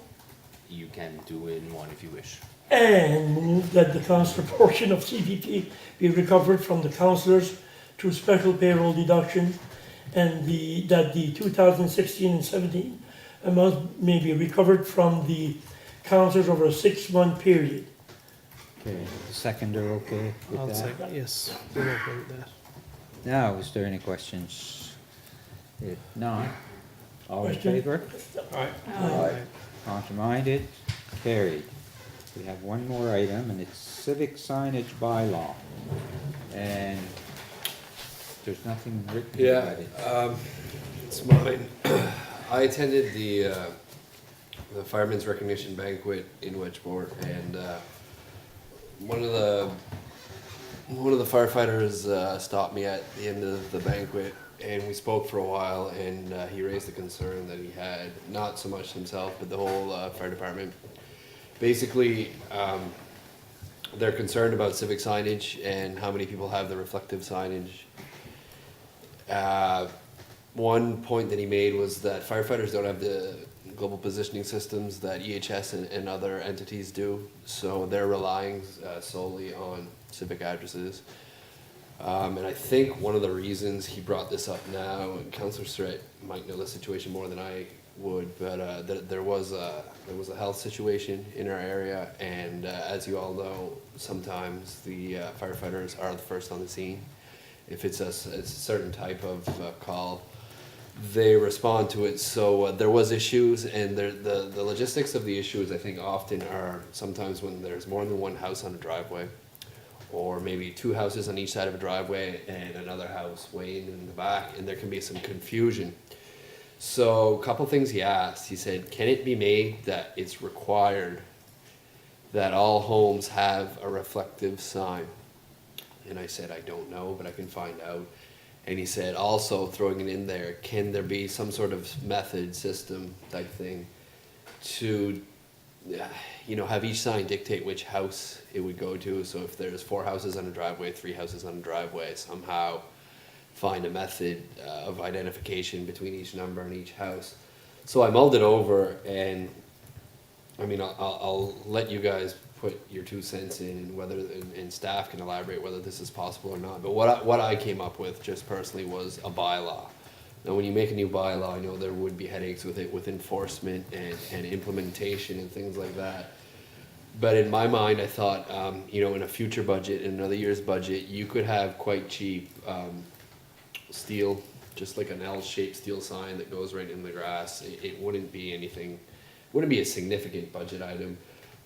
You can do it in one if you wish. And move that the council portion of CPP be recovered from the councillors through special payroll deduction, and that the 2016 and 17 amount may be recovered from the councillors over a 6-month period. Okay, the seconder okay I'll with that? second, yes, we're okay with that. Now, is there any questions? If not, all in Question? favor? Uh, Contraminded? Carried. We have one more item, and it's civic signage bylaw. And there's nothing written Yeah, about it. it's mine. I attended the Fireman's Recognition Banquet in Wedgeport, and one of the firefighters stopped me at the end of the banquet, and we spoke for a while, and he raised the concern that he had, not so much himself, but the whole fire department. Basically, they're concerned about civic signage and how many people have the reflective signage. One point that he made was that firefighters don't have the global positioning systems that EHS and other entities do, so they're relying solely on civic addresses. And I think one of the reasons he brought this up now, and Councillor Surratt might know the situation more than I would, but there was a health situation in our area, and as you all know, sometimes the firefighters are the first on the scene. If it's a certain type of call, they respond to it. So there was issues, and the logistics of the issues I think often are sometimes when there's more than one house on a driveway, or maybe two houses on each side of a driveway and another house way in the back, and there can be some confusion. So a couple things he asked. He said, can it be made that it's required that all homes have a reflective sign? And I said, I don't know, but I can find out. And he said, also throwing it in there, can there be some sort of method, system type thing to, have each sign dictate which house it would go to? So if there's 4 houses on a driveway, 3 houses on a driveway, somehow find a method of identification between each number and each house. So I mulled it over, and I mean, I'll let you guys put your 2 cents in, and whether and staff can elaborate whether this is possible or not. But what I came up with just personally was a bylaw. Now, when you make a new bylaw, I know there would be headaches with it, with enforcement and implementation and things like that. But in my mind, I thought, in a future budget, in another year's budget, you could have quite cheap steel, just like an L-shaped steel sign that goes right in the grass. It wouldn't be anything, wouldn't be a significant budget item.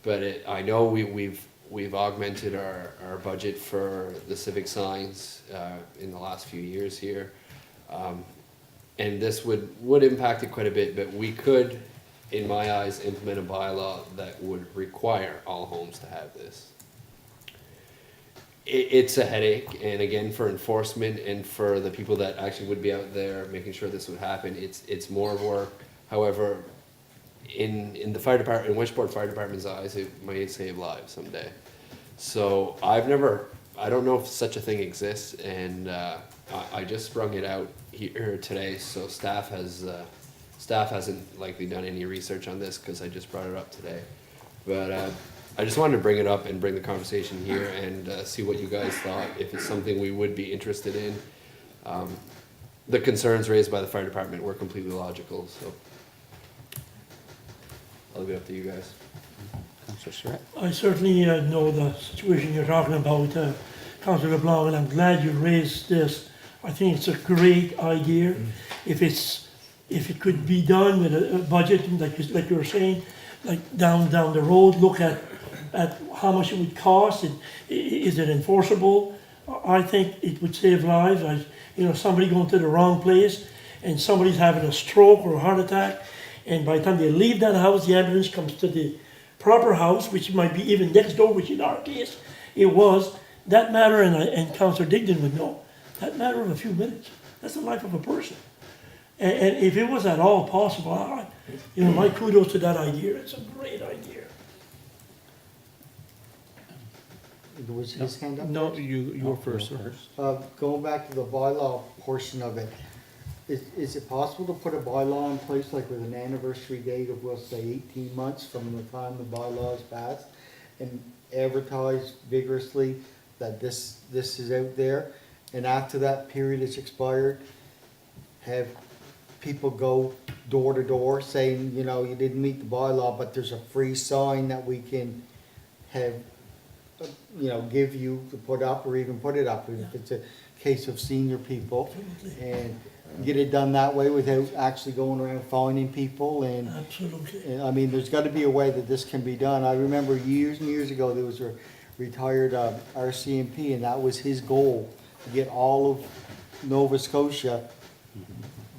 But I know we've augmented our budget for the civic signs in the last few years here. And this would impact it quite a bit, but we could, in my eyes, implement a bylaw that would require all homes to have this. It's a headache, and again, for enforcement and for the people that actually would be out there making sure this would happen, it's more work. However, in the fire department, in Wedgeport Fire Department's eyes, it might save lives someday. So I don't know if such a thing exists, and I just sprung it out here today. So staff hasn't likely done any research on this because I just brought it up today. But I just wanted to bring it up and bring the conversation here and see what you guys thought, if it's something we would be interested in. The concerns raised by the fire department were completely logical, so I'll leave it up to you guys. Councillor Surratt? I certainly know the situation you're talking about, Councillor LeBlanc, and I'm glad you raised this. I think it's a great idea. If it could be done with a budget, like you were saying, like down the road, look at how much it would cost, and is it enforceable? I think it would save lives. Somebody going to the wrong place, and somebody's having a stroke or a heart attack, and by the time they leave that house, the ambulance comes to the proper house, which might be even next door, which in our case, it was. That matter, and Councillor Digdon would know, that matter of a few minutes, that's the life of a person. And if it was at all possible, my kudos to that idea. It's a great idea. Was his hand up? No, you were first, sir. Going back to the bylaw portion of it, is it possible to put a bylaw in place, like with an anniversary date of, we'll say, 18 months from the time the bylaw is passed, and advertise vigorously that this is out there, and after that period is expired, have people go door to door saying, you know, you didn't meet the bylaw, but there's a free sign that we can have, you know, give you to put up, or even put it up if it's a case of senior people, and get it done that way without actually going around fining people. And Absolutely. I mean, there's gotta be a way that this can be done. I remember years and years ago, there was a retired RCMP, and that was his goal, to get all of Nova Scotia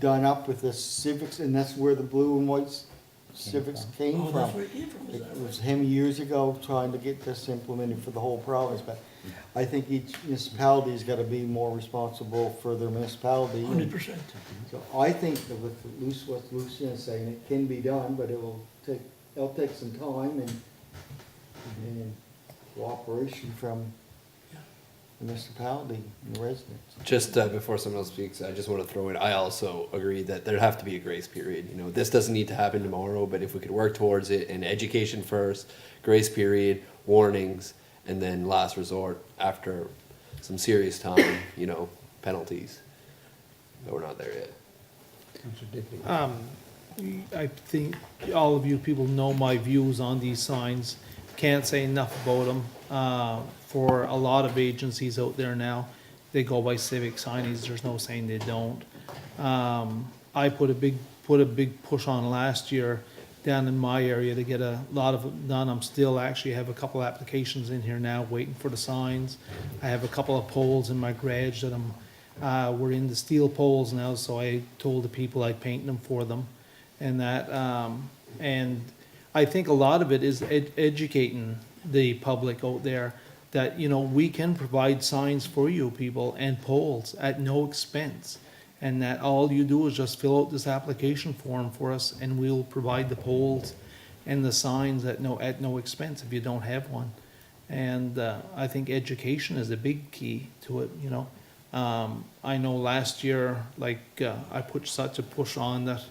done up with the civics, and that's where the blue and white civics came Oh, that's from. where it came from, is that It was right? him years ago trying to get this implemented for the whole province, but I think each municipality's gotta be more responsible for their municipality. 100%. So I think that with what Lucian's saying, it can be done, but it'll take some time and cooperation from the municipality and the residents. Just before someone else speaks, I just want to throw in, I also agree that there have to be a grace period. You know, this doesn't need to happen tomorrow, but if we could work towards it, and education first, grace period, warnings, and then last resort, after some serious time, you know, penalties. But we're not there yet. Councillor Digby. I think all of you people know my views on these signs. Can't say enough about them. For a lot of agencies out there now, they go by civic signage. There's no saying they don't. I put a big push on last year down in my area to get a lot of it done. I'm still actually have a couple applications in here now waiting for the signs. I have a couple of poles in my garage that we're in the steel poles now, so I told the people I'd paint them for them. And that, and I think a lot of it is educating the public out there that, you know, we can provide signs for you people and poles at no expense. And that all you do is just fill out this application form for us, and we'll provide the poles and the signs at no expense if you don't have one. And I think education is a big key to it, you know. I know last year, like, I put such a push on that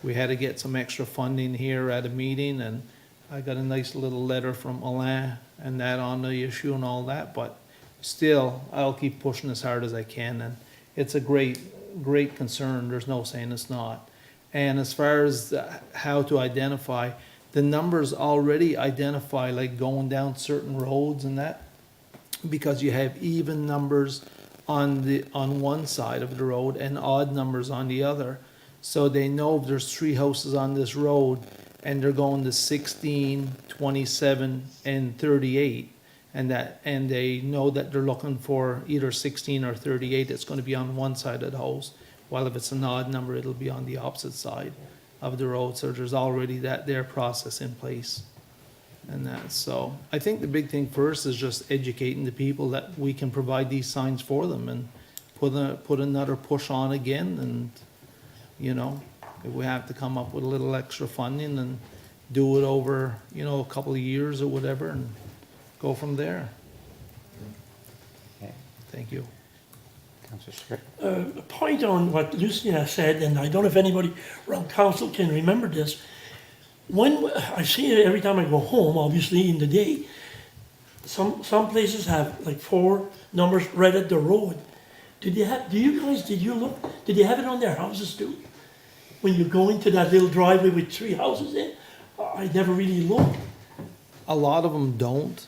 we had to get some extra funding here at a meeting, and I got a nice little letter from Alain and that on the issue and all that, but still, I'll keep pushing as hard as I can, and it's a great concern, there's no saying it's not. And as far as how to identify, the numbers already identify, like going down certain roads and that, because you have even numbers on one side of the road and odd numbers on the other. So they know if there's 3 houses on this road and they're going to 16, 27, and 38, and they know that they're looking for either 16 or 38, it's going to be on one side of the house, while if it's an odd number, it'll be on the opposite side of the road. So there's already their process in place. And that, so I think the big thing first is just educating the people that we can provide these signs for them, and put another push on again. And, you know, if we have to come up with a little extra funding and do it over, you know, a couple of years or whatever, and go from there. Okay. Thank you. Councillor Strick. A point on what Lucia said, and I don't know if anybody around council can remember this. When I see it every time I go home, obviously in the day, some places have like 4 numbers right at the road. Did you look, did they have it on their houses too? When you go into that little driveway with 3 houses in, I never really looked. A lot of them don't,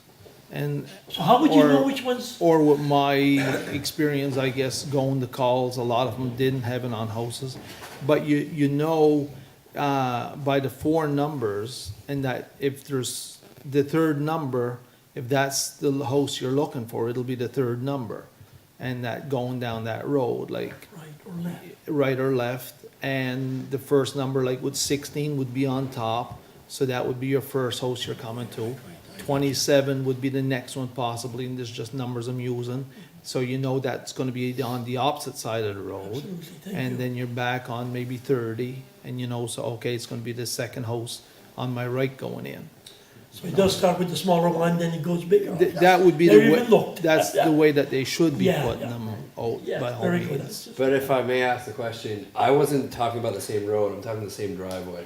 and. So how would you or- know which ones? Or with my experience, I guess, going to calls, a lot of them didn't have it on houses. But you know, by the 4 numbers, and that if there's the 3rd number, if that's the house you're looking for, it'll be the 3rd number. And that going down that road, like Right or left? right or left, and the first number, like with 16, would be on top, so that would be your first house you're coming to. 27 would be the next one possibly, and there's just numbers I'm using, so you know that's gonna be on the opposite side of the road. Absolutely, thank And you. then you're back on maybe 30, and you know, so, okay, it's gonna be the second house on my right going in. So it does start with the smaller one, then it goes bigger. That would be Never the even looked. way, that's the way that they should be Yeah, putting yeah. them Oh, Yeah, by all very good. means. But if I may ask the question, I wasn't talking about the same road, I'm talking the same driveway.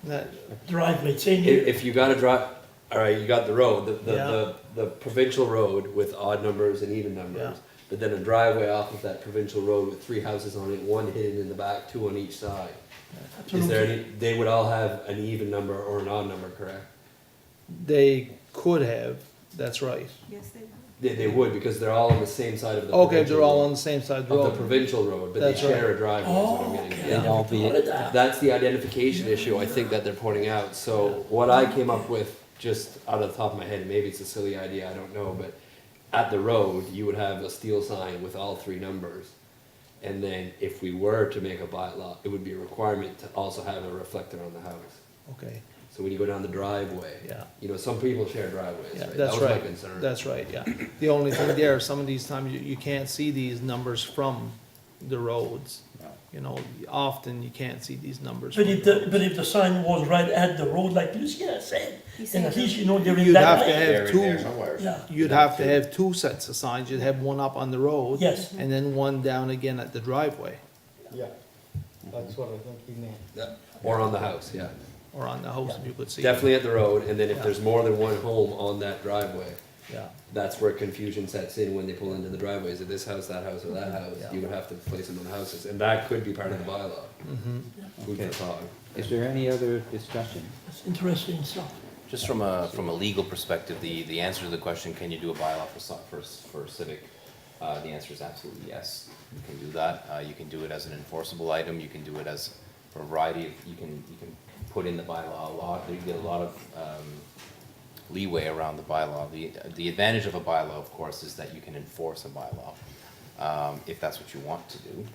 That, Driveway, same here. If you got a drive, all right, you got the road, Yeah. the provincial road with odd numbers and even Yeah. numbers. But then a driveway off of that provincial road with 3 houses on it, 1 hidden in the back, 2 on each side. Is there Absolutely. any, they would all have an even number or an odd number, correct? they could have, that's right. Yes, they will. They would, because they're all on the same side of the Okay, provincial they're all road. on the same side of the Of the road. provincial road, but they That's share right. a driveway, is what I'm getting Okay, at. I They'd all never be- thought of that. That's the identification issue, I think, that they're pointing out. So what I came up with, just out of the top of my head, and maybe it's a silly idea, I don't know, but at the road, you would have a steel sign with all 3 numbers. And then if we were to make a bylaw, it would be a requirement to also have a reflector on the house. Okay, So when you go down the driveway, yeah. you know, some people share driveways, Yeah, right? that's That was my right. concern. That's right, yeah. The only thing there, some of these times, you can't see these numbers from the roads. You know, often you can't see these numbers. But from if the the, roads. but if the sign was right at the road, like Lucia said, He then at said least you know they're in You'd that have to lane. have They're in there two, somewhere. Yeah, you'd have to have 2 sets of signs. You'd have one up on the road. yes. And then one down again at the driveway, Yeah, that's what I think he meant. Yeah. Or on the house, yeah. or on the house, if you could see. Definitely at the road, and then if Yeah. there's more than one home on that driveway, Yeah, that's where confusion sets in when they pull into the driveways of this house, that house, or that house. Yeah. You would have to place them on the houses, and that could be part of the bylaw. mm-hmm. Food for Okay. thought. Is there any other discussion? That's interesting stuff. Just from a legal perspective, the answer to the question, can you do a bylaw for civic? The answer is absolutely yes. You can do that. You can do it as an enforceable item. You can do it as a variety of, you can put in the bylaw a lot. You get a lot of leeway around the bylaw. The advantage of a bylaw, of course, is that you can enforce a bylaw, if that's what you want to do.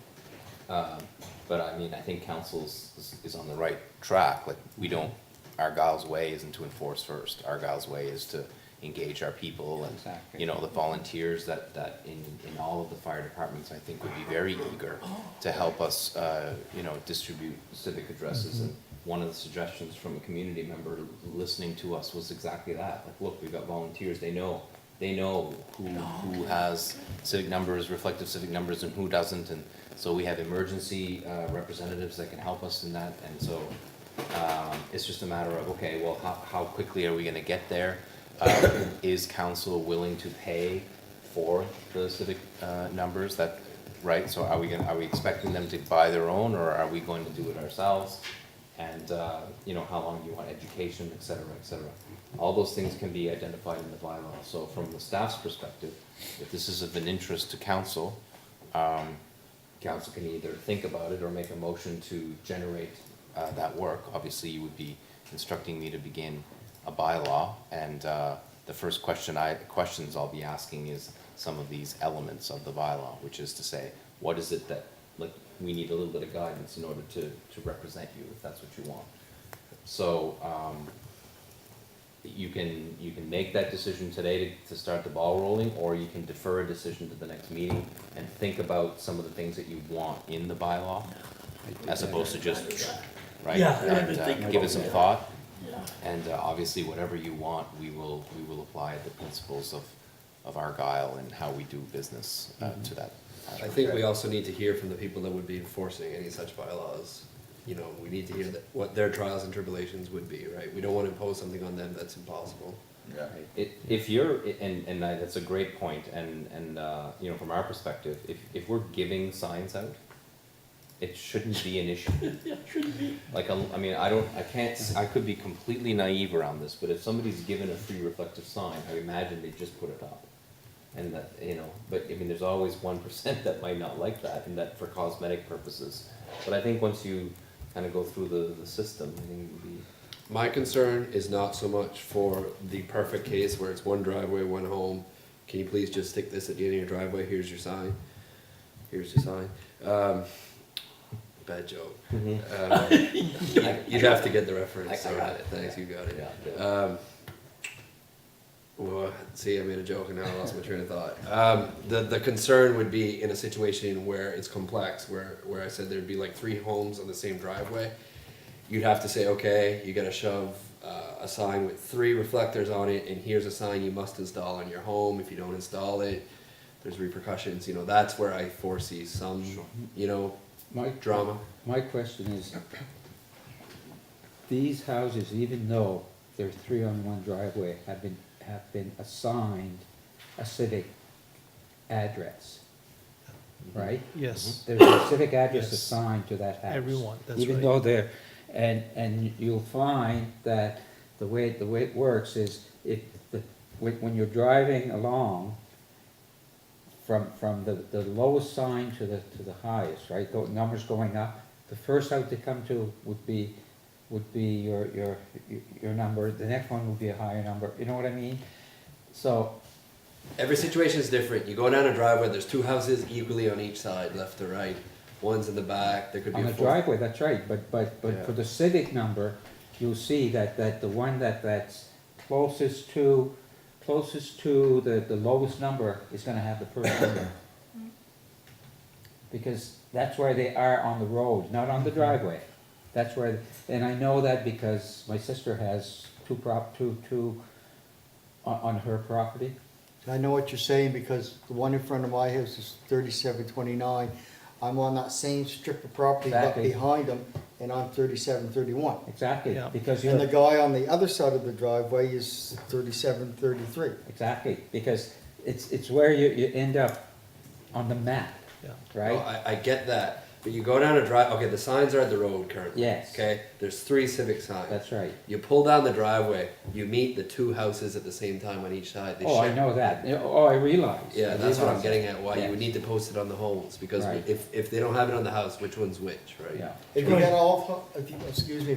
But I mean, I think council is on the right track. Like, we don't, Argyle's way isn't to enforce first. Argyle's way is to engage our people and, Exactly. you know, the volunteers that in all of the fire departments, I think, would be very eager to help us, you know, distribute civic addresses. And one of the suggestions from a community member listening to us was exactly that. Like, look, we've got volunteers, they know who has civic numbers, reflective civic numbers, and who doesn't. And so we have emergency representatives that can help us in that. And so it's just a matter of, okay, well, how quickly are we gonna get there? Is council willing to pay for the civic numbers? That, right? So are we expecting them to buy their own, or are we going to do it ourselves? And you know, how long do you want education, et cetera, et cetera. All those things can be identified in the bylaw. So from the staff's perspective, if this is of an interest to council, council can either think about it or make a motion to generate that work. Obviously, you would be instructing me to begin a bylaw, and the first questions I'll be asking is some of these elements of the bylaw, which is to say, what is it that, like, we need a little bit of guidance in order to represent you, if that's what you want. So, you can make that decision today to start the ball rolling, or you can defer a decision to the next meeting and think about some of the things that you want in the bylaw, as opposed to just, right? Yeah, I And would think give it some about thought, Yeah. and obviously, whatever you want, we will apply the principles of Argyle and how we do business to that. I think we also need to hear from the people that would be enforcing any such bylaws. You know, we need to hear that, what their trials and tribulations would be, right? We don't want to impose something on them that's impossible. If you're, and that's a great point, and you know, from our perspective, if we're giving signs out, it shouldn't be an issue. Yeah, shouldn't be. Like, I mean, I could be completely naive around this, but if somebody's given a free reflective sign, I imagine they just put it up. And that, you know, but I mean, there's always 1% that might not like that, and that for cosmetic purposes. But I think once you kind of go through the system, I think it would be. My concern is not so much for the perfect case where it's one driveway, one home. Can you please just stick this at the end of your driveway? Here's your sign. Here's your sign. Bad joke. You'd have to get the reference. I got Alright, it. thanks, you got it. Yeah. Well, see, I made a joke and now I lost my train of thought. The concern would be in a situation where it's complex, where I said there'd be like 3 homes on the same driveway. You'd have to say, okay, you gotta shove a sign with 3 reflectors on it, and here's a sign you must install on your home. If you don't install it, there's repercussions, you know, that's where I foresee some, you know, My, drama. my question is, these houses, even though they're 3-on-1 driveway, have been assigned a civic address, right? Yes, There's a civic address Yes. assigned to that house. everyone, that's Even right. though they're, and you'll find that the way it works is, when you're driving along from the lowest sign to the highest, right, the numbers going up, the first house to come to would be your number, the next one would be a higher number, you know what I mean? So, Every situation is different. You go down a driveway, there's two houses equally on each side, left or right. One's in the back, there could be on a the fourth. driveway, that's right, but Yeah. for the civic number, you'll see that the one that's closest to the lowest number is gonna have the first number. Because that's where they are on the road, not on the driveway. That's where, and I know that because my sister has two on her property. I know what you're saying, because the one in front of my house is 3729. I'm on that same strip of property, but Exactly. behind them, and I'm 3731. Exactly, Yeah. because And the you're, guy on the other side of the driveway is 3733. exactly, because it's where you end up on the map, Yeah. right? Well, I get that, but you go down a drive, okay, the signs are at the road currently. Yes. Okay, there's 3 civic signs. That's right. You pull down the driveway, you meet the 2 houses at the same time on each side. They Oh, I share- know that. Oh, I realize. Yeah, I that's what I'm realize getting that. at, why you would Yes. need to post it on the homes, because Right. if they don't have it on the house, which one's which, right? Yeah. If you get all, if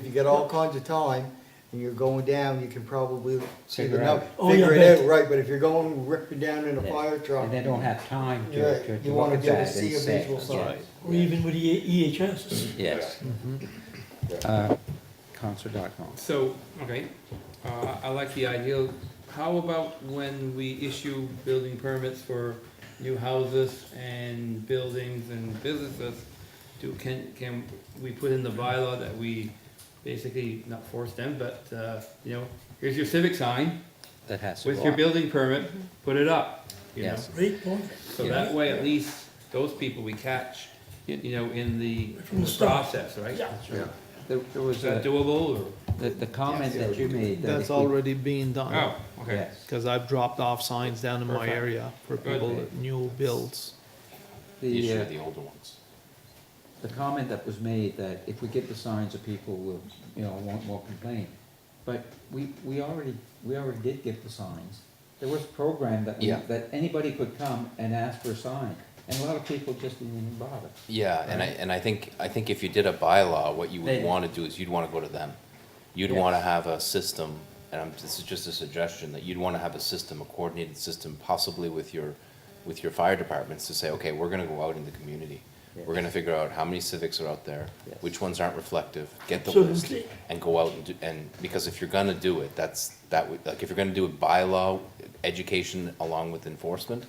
you get all kinds of time and you're going down, you can probably see Figure the out. number, Oh, figure yeah, it but- out, right, but if you're going ripping down in a Yeah. fire truck, And they don't have time Right. to You look wanna at be able to that see and a say. visual sign. Right. Or even with the EHS. Yes. Counselor.com. So, okay, I like the idea. How about when we issue building permits for new houses and buildings and businesses? Can we put in the bylaw that we basically, not force them, but, you know, here's your civic sign, That has to with go your on. building permit, put it up, you know? Yes. Great point. So that way, at least, those people we catch, you know, in the From the start. process, right? Yeah. Yeah. There was Is that a, doable, or? the comment that you made. that That's if we- already being done. Oh, okay. Yes. Because I've dropped off signs down in my Perfect. area for people, Okay. new builds. The issue The, of the older ones. the comment that was made that if we get the signs, the people will, won't complain. But we already did get the signs. There was a program that, Yeah. that anybody could come and ask for a sign, and a lot of people just didn't even bother. Yeah, and I think if you did a bylaw, what you would They- wanna do is you'd wanna go to them. You'd Yes. wanna have a system, and this is just a suggestion, that you'd wanna have a system, a coordinated system, possibly with your fire departments, to say, okay, we're gonna go out in the community. We're gonna figure out how many civics are out there, Yes. which ones aren't reflective, get the list, Absolutely. and go out and do, and, because if you're gonna do it, like, if you're gonna do a bylaw, education along with enforcement,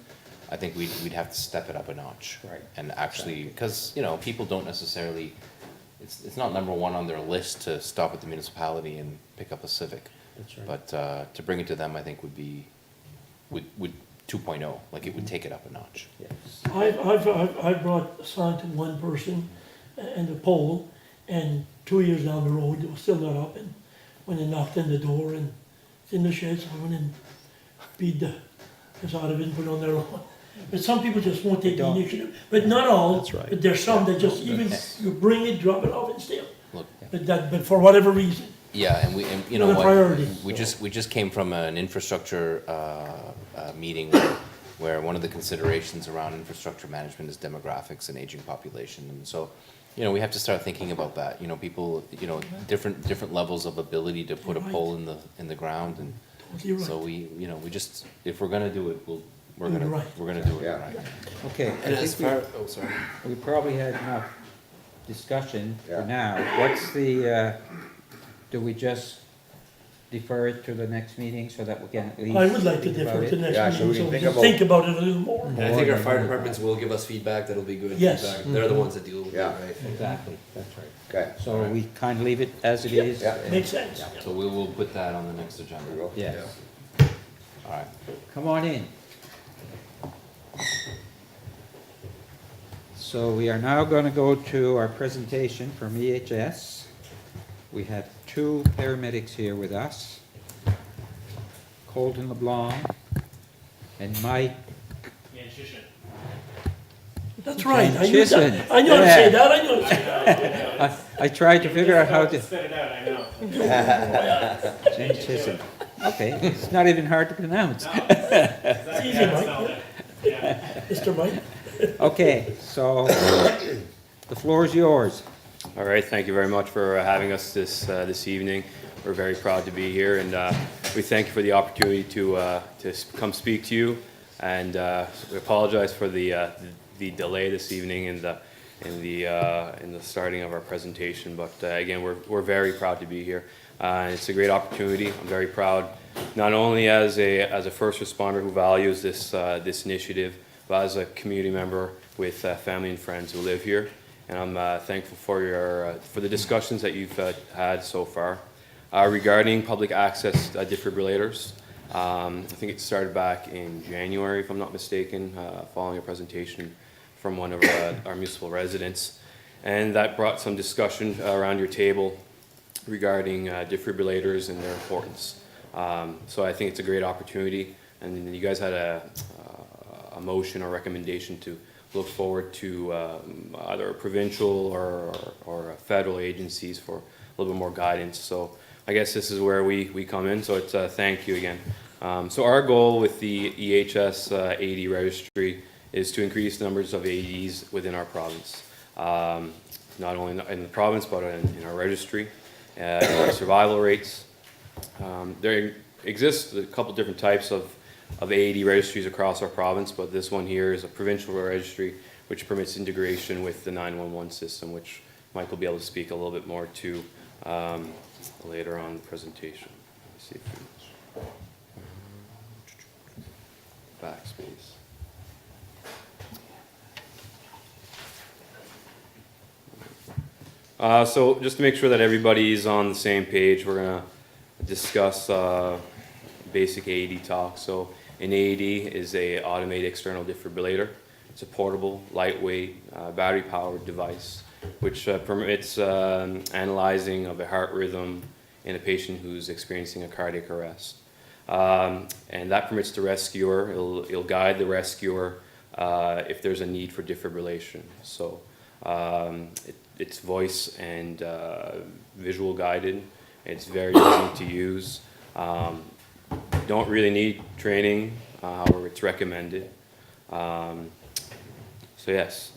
I think we'd have to step it up a notch. Right. And actually, because, people don't necessarily, it's not number one on their list to stop at the municipality and pick up a civic. That's right. But, to bring it to them, I think would 2.0, like it would take it up a notch. Yes. I've brought a sign to one person and a pole, and 2 years down the road, it was still not up, and when they knocked on the door and it's in the shed, so I went and beat the piss out of it and put it on their own. But some people just won't take the Don't. initiative, but not all. That's right. But there's some that just, even, you bring it, drop it off and steal. Look, But for whatever reason, yeah, and you know Not a what? priority. We just came from an infrastructure, meeting where one of the considerations around infrastructure management is demographics and aging population. And so, we have to start thinking about that. People, different levels of ability to put a pole in the ground. And totally right. so we just, if we're gonna do it, we're Do it gonna, right. we're gonna do it Yeah. right. Okay, And I as think far, oh, sorry. we probably had enough discussion for Yeah. now. What's the, do we just defer it to the next meeting so that we can at least? I would like to think about defer to it? next Yeah, so meeting, we so can we think can about- think about it a little more. And I think our fire More. departments will give us feedback that'll be good Yes. feedback. They're the ones that deal with it, Yeah. right? Exactly, that's right. Okay. So we kind of leave it as it is? Yeah. Makes sense. So we will put that on the next There agenda. we go. Yes. All right. Come on in. So we are now going to go to our presentation from EHS. We have two paramedics here with us, Colton, LeBlanc, and Mike. That's right, I knew Janczyszyn. that, I knew how to say that, I knew how to say that. I tried to figure out how to. Spit it out, I know. Janczyszyn. Okay, it's not even hard to pronounce. It's easy, Mike, Yeah. Mr. Mike. Okay, so the floor is yours. All right, thank you very much for having us this evening. We're very proud to be here, and we thank you for the opportunity to come speak to you. And we apologize for the delay this evening in the starting of our presentation. But again, we're very proud to be here. It's a great opportunity. I'm very proud, not only as a first responder who values this initiative, but as a community member with family and friends who live here. And I'm thankful for the discussions that you've had so far regarding public access defibrillators. I think it started back in January, if I'm not mistaken, following a presentation from one of our municipal residents. And that brought some discussion around your table regarding defibrillators and their importance. So I think it's a great opportunity. And you guys had a motion or recommendation to look forward to either a provincial or federal agencies for a little bit more guidance. So I guess this is where we come in, so it's thank you again. So our goal with the EHS AED registry is to increase numbers of AEDs within our province. Not only in the province, but in our registry, our survival rates. There exists a couple different types of AED registries across our province, but this one here is a provincial registry which permits integration with the 911 system, which Mike will be able to speak a little bit more to later on in the presentation. Let's see if we backspace. So just to make sure that everybody's on the same page, we're going to discuss basic AED talk. So an AED is a automated external defibrillator. It's a portable, lightweight, battery-powered device which permits analyzing of a heart rhythm in a patient who's experiencing a cardiac arrest. And that permits the rescuer, it'll guide the rescuer if there's a need for defibrillation. So it's voice and visual guided. It's very easy to use. Don't really need training, however it's recommended. So yes,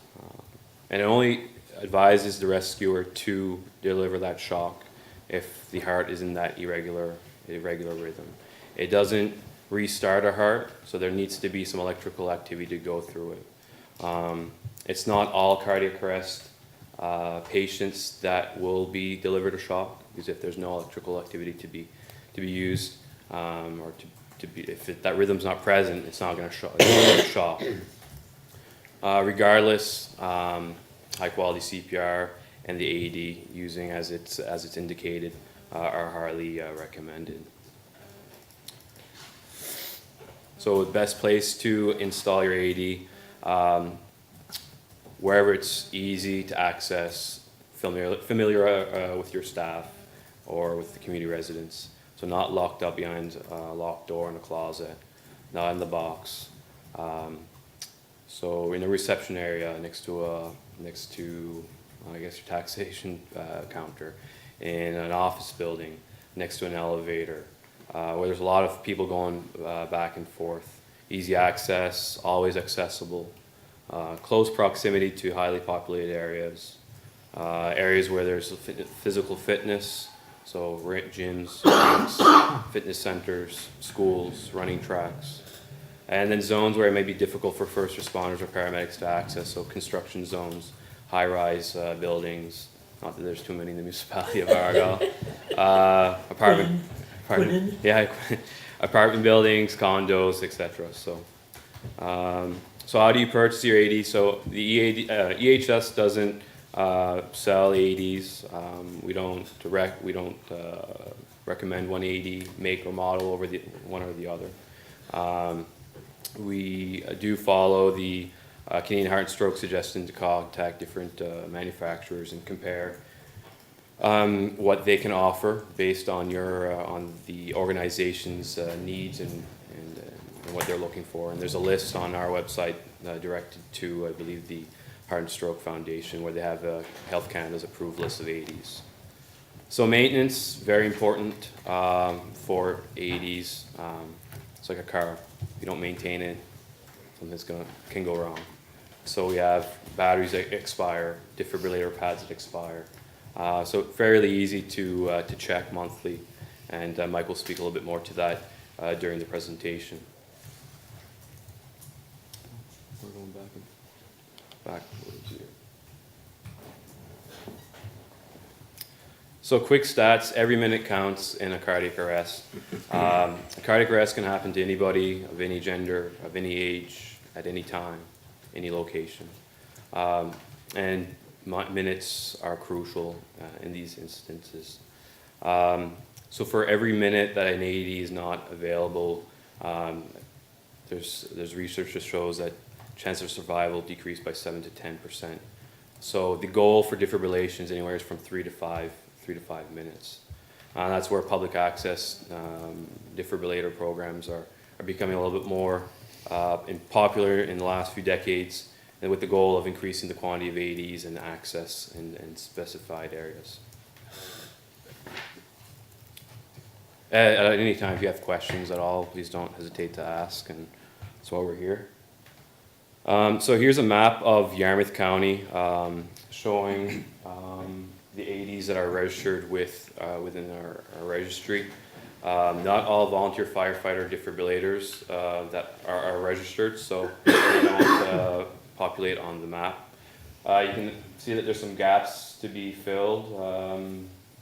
and it only advises the rescuer to deliver that shock if the heart is in that irregular rhythm. It doesn't restart a heart, so there needs to be some electrical activity to go through it. It's not all cardiac arrest patients that will be delivered a shock, because if there's no electrical activity to be used, or if that rhythm's not present, it's not going to shock. Regardless, high quality CPR and the AED using as it's indicated are highly recommended. So the best place to install your AED, wherever it's easy to access, familiar with your staff or with the community residents. So not locked up behind a locked door in a closet, not in the box. So in a reception area next to I guess your taxation counter, in an office building, next to an elevator, where there's a lot of people going back and forth. Easy access, always accessible. Close proximity to highly populated areas. Areas where there's physical fitness, so gyms, rinks, fitness centers, schools, running tracks. And then zones where it may be difficult for first responders or paramedics to access, so construction zones, high-rise buildings, not that there's too many in the municipality of Argyle. Apartment buildings, condos, etc. So how do you purchase your AED? So the EHS doesn't sell AEDs. We don't recommend one AED make or model over the one or the other. We do follow the Canadian Heart and Stroke suggesting to contact different manufacturers and compare what they can offer based on your on the organization's needs and what they're looking for. And there's a list on our website directed to, I believe, the Heart and Stroke Foundation, where they have Health Canada's approved list of 80s. So maintenance, very important for 80s. It's like a car. If you don't maintain it, something's can go wrong. So we have batteries that expire, defibrillator pads that expire. So fairly easy to check monthly, and Mike will speak a little bit more to that during the presentation. We're going backwards here. So quick stats, every minute counts in a cardiac arrest. A cardiac arrest can happen to anybody of any gender, of any age, at any time, any location. And minutes are crucial in these instances. So for every minute that an AED is not available, there's research that shows that chance of survival decreased by 7 to 10%. So the goal for defibrillation is anywhere from 3 to 5 minutes. That's where public access defibrillator programs are becoming a little bit more popular in the last few decades, and with the goal of increasing the quantity of AEDs and access in specified areas. At any time, if you have questions at all, please don't hesitate to ask, and that's why we're here. So here's a map of Yarmouth County showing the AEDs that are registered within our registry. Not all volunteer firefighter defibrillators that are registered, so they don't populate on the map. You can see that there's some gaps to be filled,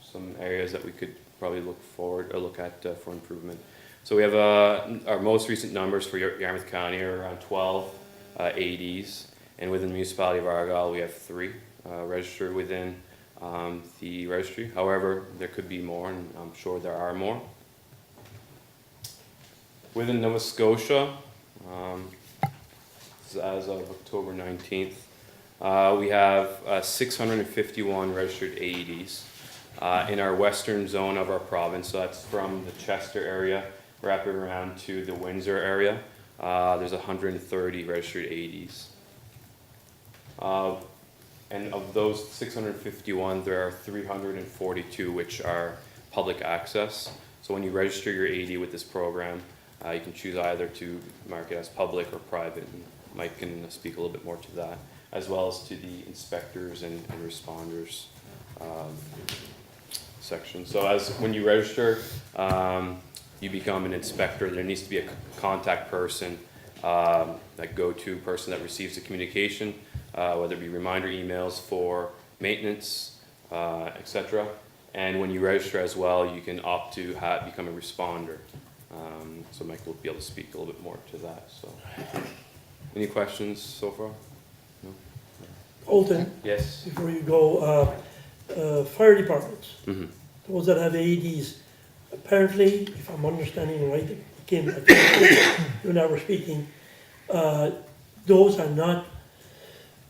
some areas that we could probably look at for improvement. So we have our most recent numbers for Yarmouth County are around 12 AEDs, and within the municipality of Argyle we have 3 registered within the registry. However, there could be more, and I'm sure there are more. Within Nova Scotia, as of October 19th, we have 651 registered AEDs in our western zone of our province. So that's from the Chester area wrapping around to the Windsor area. There's 130 registered AEDs. And of those 651, there are 342 which are public access. So when you register your AED with this program, you can choose either to mark it as public or private. And Mike can speak a little bit more to that, as well as to the inspectors and responders section. So when you register, you become an inspector. There needs to be a contact person, that go-to person that receives the communication, whether it be reminder emails for maintenance, etc. And when you register as well, you can opt to become a responder. So Mike will be able to speak a little bit more to that. So, any questions so far? No? Colton, Yes. before you go, fire departments, Mm-hmm. those that have AEDs, apparently, if I'm understanding right, you and I were speaking, those are not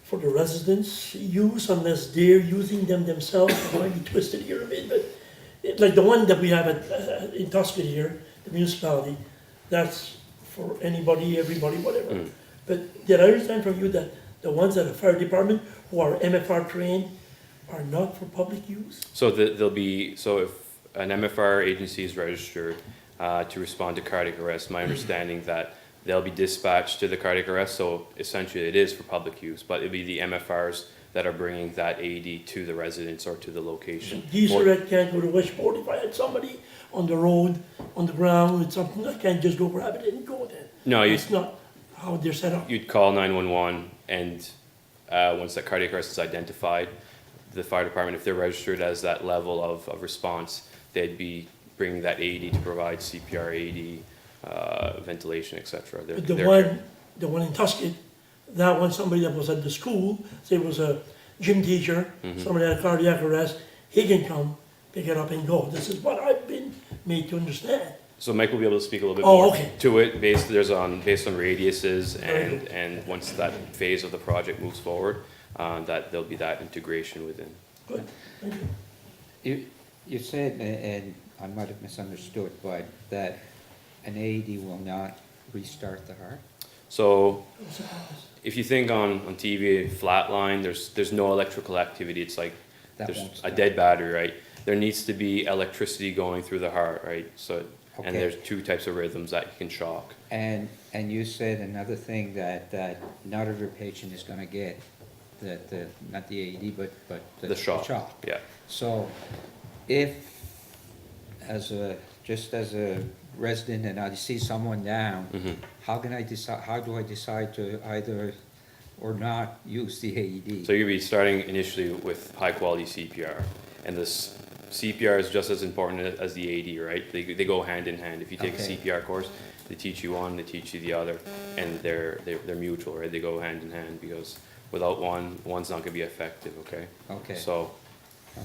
for the residents' use unless they're using them themselves. I might be twisted here a bit, but like the one that we have in Tuscany here, the municipality, that's for anybody, everybody, whatever. Mm. But did I understand from you that the ones at the fire department who are MFR trained are not for public use? So if an MFR agency is registered to respond to cardiac arrest, my understanding that they'll be dispatched to the cardiac arrest. So essentially, it is for public use, but it'll be the MFRs that are bringing that AED to the residents or to the location. Red can't go to Westport. If I had somebody on the road, on the ground with something, I can't just go grab it and go then. No, That's not how they're set up. you'd call 911, and once that cardiac arrest is identified, the fire department, if they're registered as that level of response, they'd be bringing that AED to provide CPR, AED, ventilation, etc. But the one in Tuscany, that one, somebody that was at the school, say it was a gym teacher, somebody had a cardiac arrest, he can come, pick it up and go. This is what I've been made to understand. So Mike will be able to speak a little bit Oh, more okay. to it, based on radiuses, Very and once that phase of the project moves forward, that there'll be that integration within. Good, thank you. You said, and I might have misunderstood, but that an AED will not restart the heart? So if you think on TV, flatline, there's no electrical activity. It's like That there's won't a start. dead battery, right? There needs to be electricity going through the heart, right? So, Okay. and there's two types of rhythms that you can shock. And you said another thing that not every patient is gonna get, not the AED, but The shock, yeah. So if, just as a resident and I see someone down, Mhm. how do I decide to either or not use the AED? So you'll be starting initially with high quality CPR, and this CPR is just as important as the AED, right? They go hand in hand. If you take a Okay. CPR course, they teach you one, they teach you the other, and they're mutual, right? They go hand in hand, because without one's not gonna be effective, okay? Okay, So,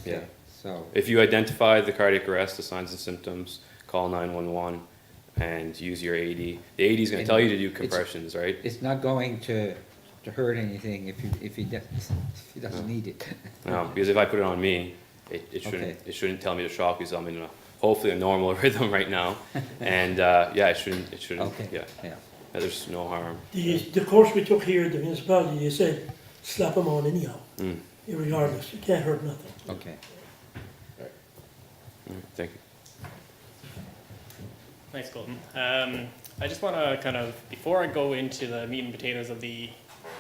okay, yeah. so, if you identify the cardiac arrest, the signs and symptoms, call 911 and use your AED. The AED is gonna tell you to do compressions, right? it's not going to hurt anything if he doesn't need it. Because if I put it on me, it Okay. shouldn't tell me to shock, because I'm in hopefully a normal rhythm right now. And, yeah, it shouldn't, Okay, yeah, yeah, there's no harm. The course we took here at the municipality, they said, slap them on anyhow, Mm, regardless, it can't hurt nothing. okay. Thank you. Thanks, Colton. I just want to kind of, before I go into the meat and potatoes of the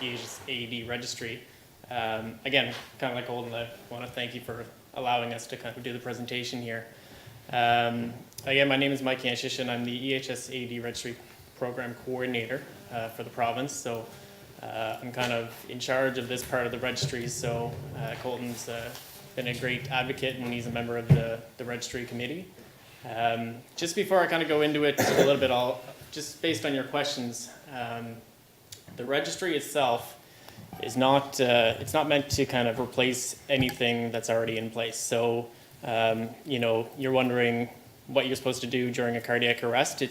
AED registry, again, kind of like Colton, I want to thank you for allowing us to kind of do the presentation here. Again, my name is Mike Janczyszyn. I'm the EHS AED registry program coordinator for the province. So I'm kind of in charge of this part of the registry. So Colton's been a great advocate, and he's a member of the registry committee. Just before I kind of go into it a little bit, just based on your questions, the registry itself is not, it's not meant to kind of replace anything that's already in place. So, you know, you're wondering what you're supposed to do during a cardiac arrest.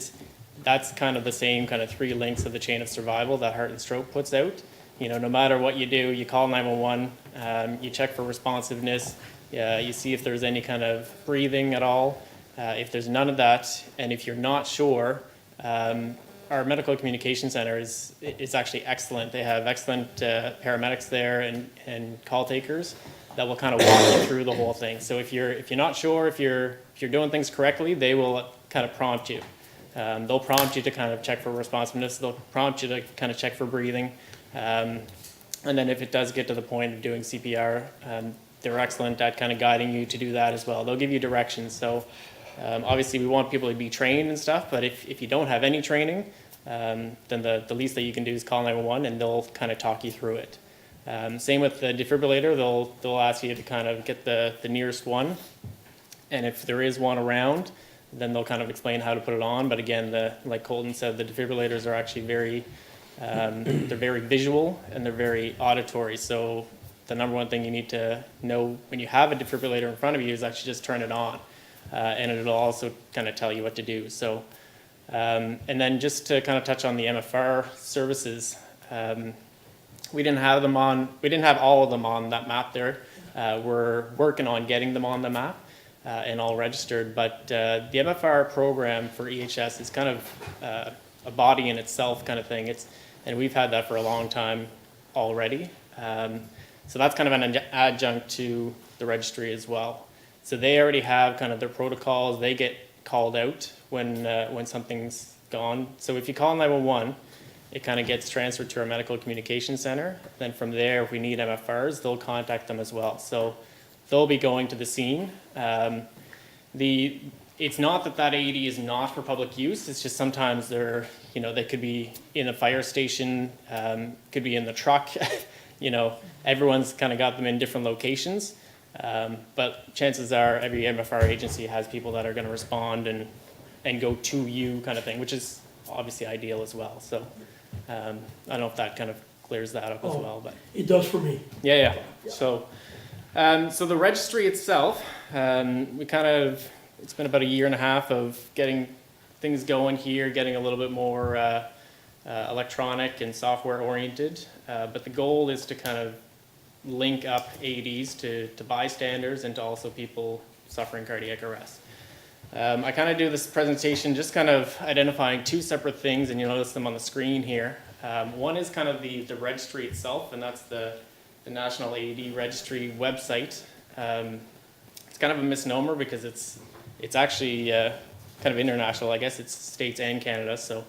That's kind of the same kind of 3 links of the chain of survival that Heart and Stroke puts out. You know, no matter what you do, you call 911, you check for responsiveness, you see if there's any kind of breathing at all. If there's none of that, and if you're not sure, our medical communication center is actually excellent. They have excellent paramedics there and call takers that will kind of walk you through the whole thing. So if you're not sure if you're doing things correctly, they will kind of prompt you. They'll prompt you to kind of check for responsiveness. They'll prompt you to kind of check for breathing. And then if it does get to the point of doing CPR, they're excellent at kind of guiding you to do that as well. They'll give you directions. So obviously we want people to be trained and stuff, but if you don't have any training, then the least that you can do is call 911 and they'll kind of talk you through it. Same with the defibrillator. They'll ask you to kind of get the nearest one. And if there is one around, then they'll kind of explain how to put it on. But again, like Colton said, the defibrillators are actually they're very visual and they're very auditory. So the number one thing you need to know when you have a defibrillator in front of you is actually just turn it on. And it'll also kind of tell you what to do. So, and then just to kind of touch on the MFR services, we didn't have all of them on that map there. We're working on getting them on the map and all registered, but the MFR program for EHS is kind of a body in itself kind of thing. And we've had that for a long time already. So that's kind of an adjunct to the registry as well. So they already have kind of their protocols. They get called out when something's gone. So if you call 911, it kind of gets transferred to our medical communication center. Then from there, if we need MFRs, they'll contact them as well. So they'll be going to the scene. It's not that AED is not for public use. It's just sometimes they could be in a fire station, could be in the truck. Everyone's kind of got them in different locations. But chances are every MFR agency has people that are going to respond and go to you kind of thing, which is obviously ideal as well. So I don't know if that kind of clears that up as well. But It does for me. yeah. So the registry itself, it's been about a year and a half of getting things going here, getting a little bit more electronic and software oriented. But the goal is to kind of link up AEDs to bystanders and to also people suffering cardiac arrest. I kind of do this presentation just kind of identifying two separate things, and you'll notice them on the screen here. One is kind of the registry itself, and that's the National AED Registry website. It's kind of a misnomer because it's actually kind of international. I guess it's States and Canada, so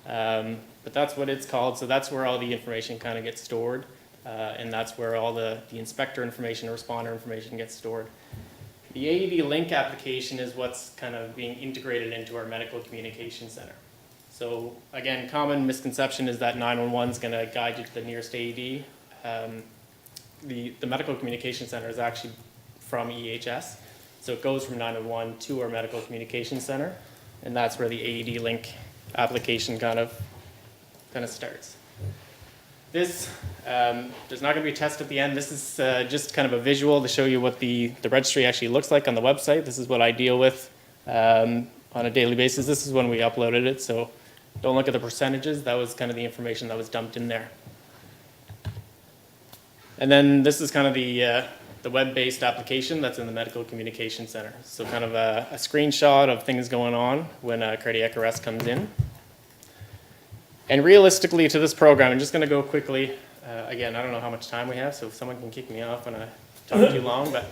but that's what it's called. So that's where all the information kind of gets stored, and that's where all the inspector information, responder information gets stored. The AED Link application is what's kind of being integrated into our medical communication center. So again, common misconception is that 911 is going to guide you to the nearest AED. The medical communication center is actually from EHS. So it goes from 911 to our medical communication center, and that's where the AED Link application kind of starts. This, there's not going to be a test at the end. This is just kind of a visual to show you what the registry actually looks like on the website. This is what I deal with on a daily basis. This is when we uploaded it, so don't look at the percentages. That was kind of the information that was dumped in there. And then this is kind of the web-based application that's in the medical communication center. So kind of a screenshot of things going on when a cardiac arrest comes in. And realistically to this program, I'm just going to go quickly. Again, I don't know how much time we have, so if someone can kick me off when I talk too long. But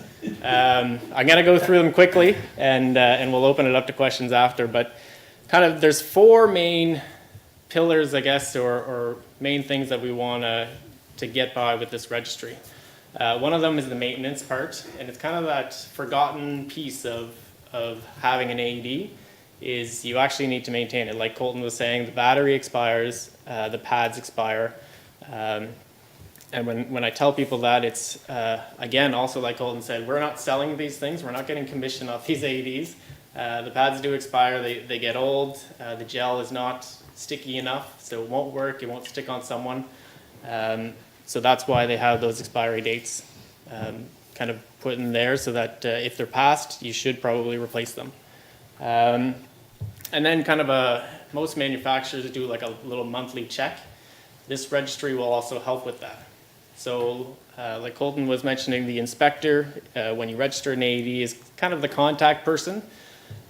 I'm going to go through them quickly, and we'll open it up to questions after. But kind of there's four main pillars, I guess, or main things that we want to get by with this registry. One of them is the maintenance part, and it's kind of that forgotten piece of having an AED. Is you actually need to maintain it. Like Colton was saying, the battery expires, the pads expire. And when I tell people that, it's, again, also like Colton said, we're not selling these things. We're not getting commission off these AEDs. The pads do expire. They get old. The gel is not sticky enough, so it won't work. It won't stick on someone. So that's why they have those expiry dates kind of put in there so that if they're passed, you should probably replace them. And then kind of most manufacturers do like a little monthly check. This registry will also help with that. So like Colton was mentioning, the inspector, when you register an AED, is kind of the contact person.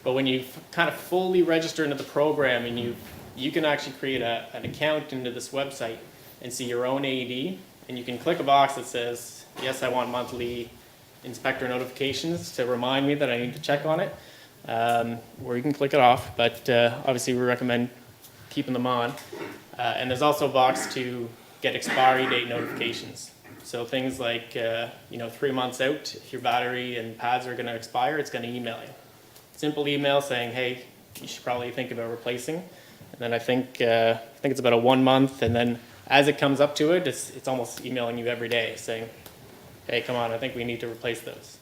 But when you kind of fully register into the program, and you can actually create an account into this website and see your own AED, and you can click a box that says, yes, I want monthly inspector notifications to remind me that I need to check on it. Or you can click it off, but obviously we recommend keeping them on. And there's also a box to get expiry date notifications. So things like, 3 months out, if your battery and pads are going to expire, it's going to email you. Simple email saying, hey, you should probably think about replacing. And then I think it's about a 1 month, and then as it comes up to it, it's almost emailing you every day saying, hey, come on, I think we need to replace those.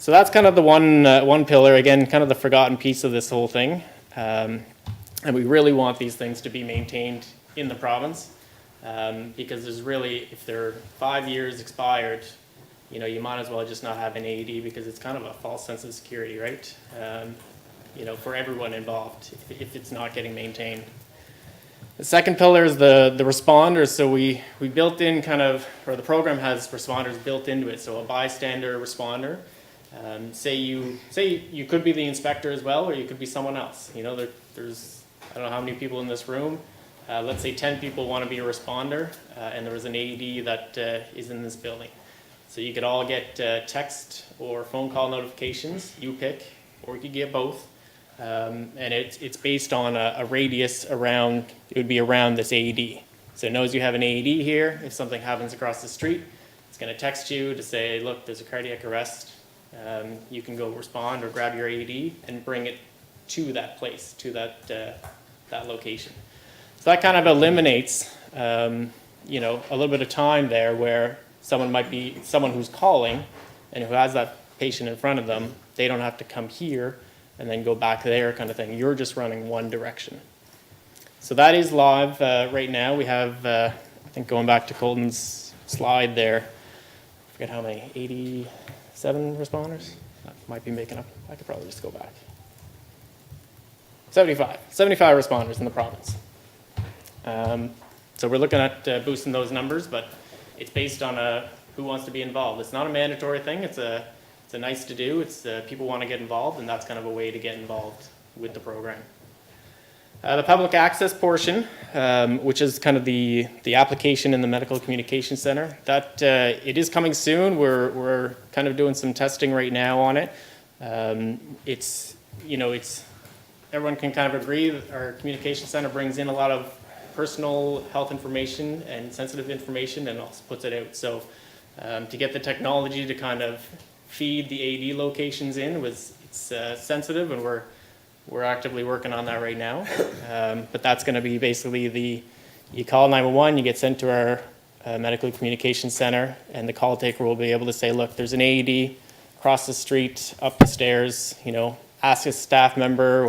So that's kind of the one pillar, again, kind of the forgotten piece of this whole thing. And we really want these things to be maintained in the province because there's really, if they're 5 years expired, you might as well just not have an AED because it's kind of a false sense of security, right? For everyone involved if it's not getting maintained. The second pillar is the responders. So we built in the program has responders built into it. So a bystander responder. Say you could be the inspector as well, or you could be someone else. There's, I don't know how many people in this room. Let's say 10 people want to be a responder, and there was an AED that is in this building. So you could all get text or phone call notifications. You pick, or you could get both. And it's based on a radius around. It would be around this AED. So it knows you have an AED here. If something happens across the street, it's going to text you to say, look, there's a cardiac arrest. You can go respond or grab your AED and bring it to that place, to that location. So that kind of eliminates, a little bit of time there where someone who's calling and who has that patient in front of them, they don't have to come here and then go back there kind of thing. You're just running one direction. So that is live right now. We have, I think going back to Colton's slide there, I forget how many, 87 responders? I might be making up. I could probably just go back. 75 responders in the province. So we're looking at boosting those numbers, but it's based on who wants to be involved. It's not a mandatory thing. It's a nice to do. It's people want to get involved, and that's kind of a way to get involved with the program. The public access portion, which is kind of the application in the Medical Communication Center, that it is coming soon. We're kind of doing some testing right now on it. It's everyone can kind of agree that our communication center brings in a lot of personal health information and sensitive information and also puts it out. So to get the technology to kind of feed the AD locations in it's sensitive, and we're actively working on that right now. But that's going to be basically you call 911, you get sent to our medical communication center, and the call taker will be able to say, look, there's an AED across the street, up the stairs, ask a staff member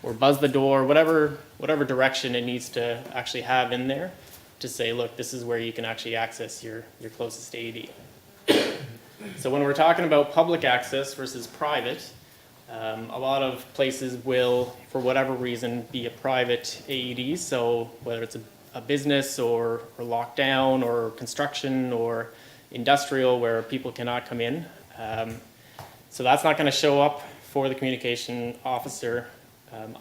or buzz the door, whatever direction it needs to actually have in there to say, look, this is where you can actually access your closest AED. So when we're talking about public access versus private, a lot of places will, for whatever reason, be a private AED. So whether it's a business or lockdown or construction or industrial where people cannot come in. So that's not going to show up for the communication officer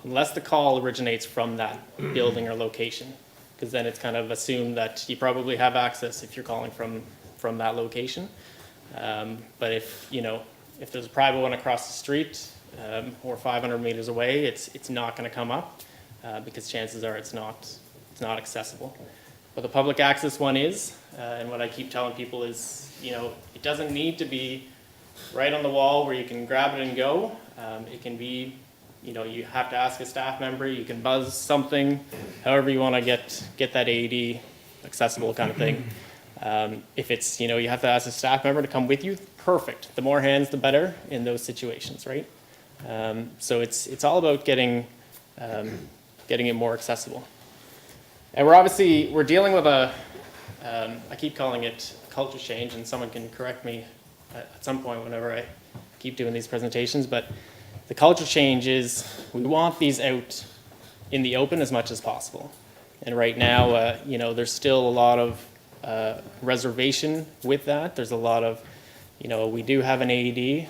unless the call originates from that building or location, because then it's kind of assumed that you probably have access if you're calling from that location. But if there's a private one across the street or 500 meters away, it's not going to come up because chances are it's not accessible. But the public access one is, and what I keep telling people is, it doesn't need to be right on the wall where you can grab it and go. It can be, you have to ask a staff member, you can buzz something, however you want to get that AED accessible kind of thing. If it's, you have to ask a staff member to come with you, perfect. The more hands, the better in those situations, right? So it's all about getting it more accessible. And we're dealing with I keep calling it culture change, and someone can correct me at some point whenever I keep doing these presentations, but the culture change is we want these out in the open as much as possible. And right now, there's still a lot of reservation with that. There's a lot of, we do have an AED.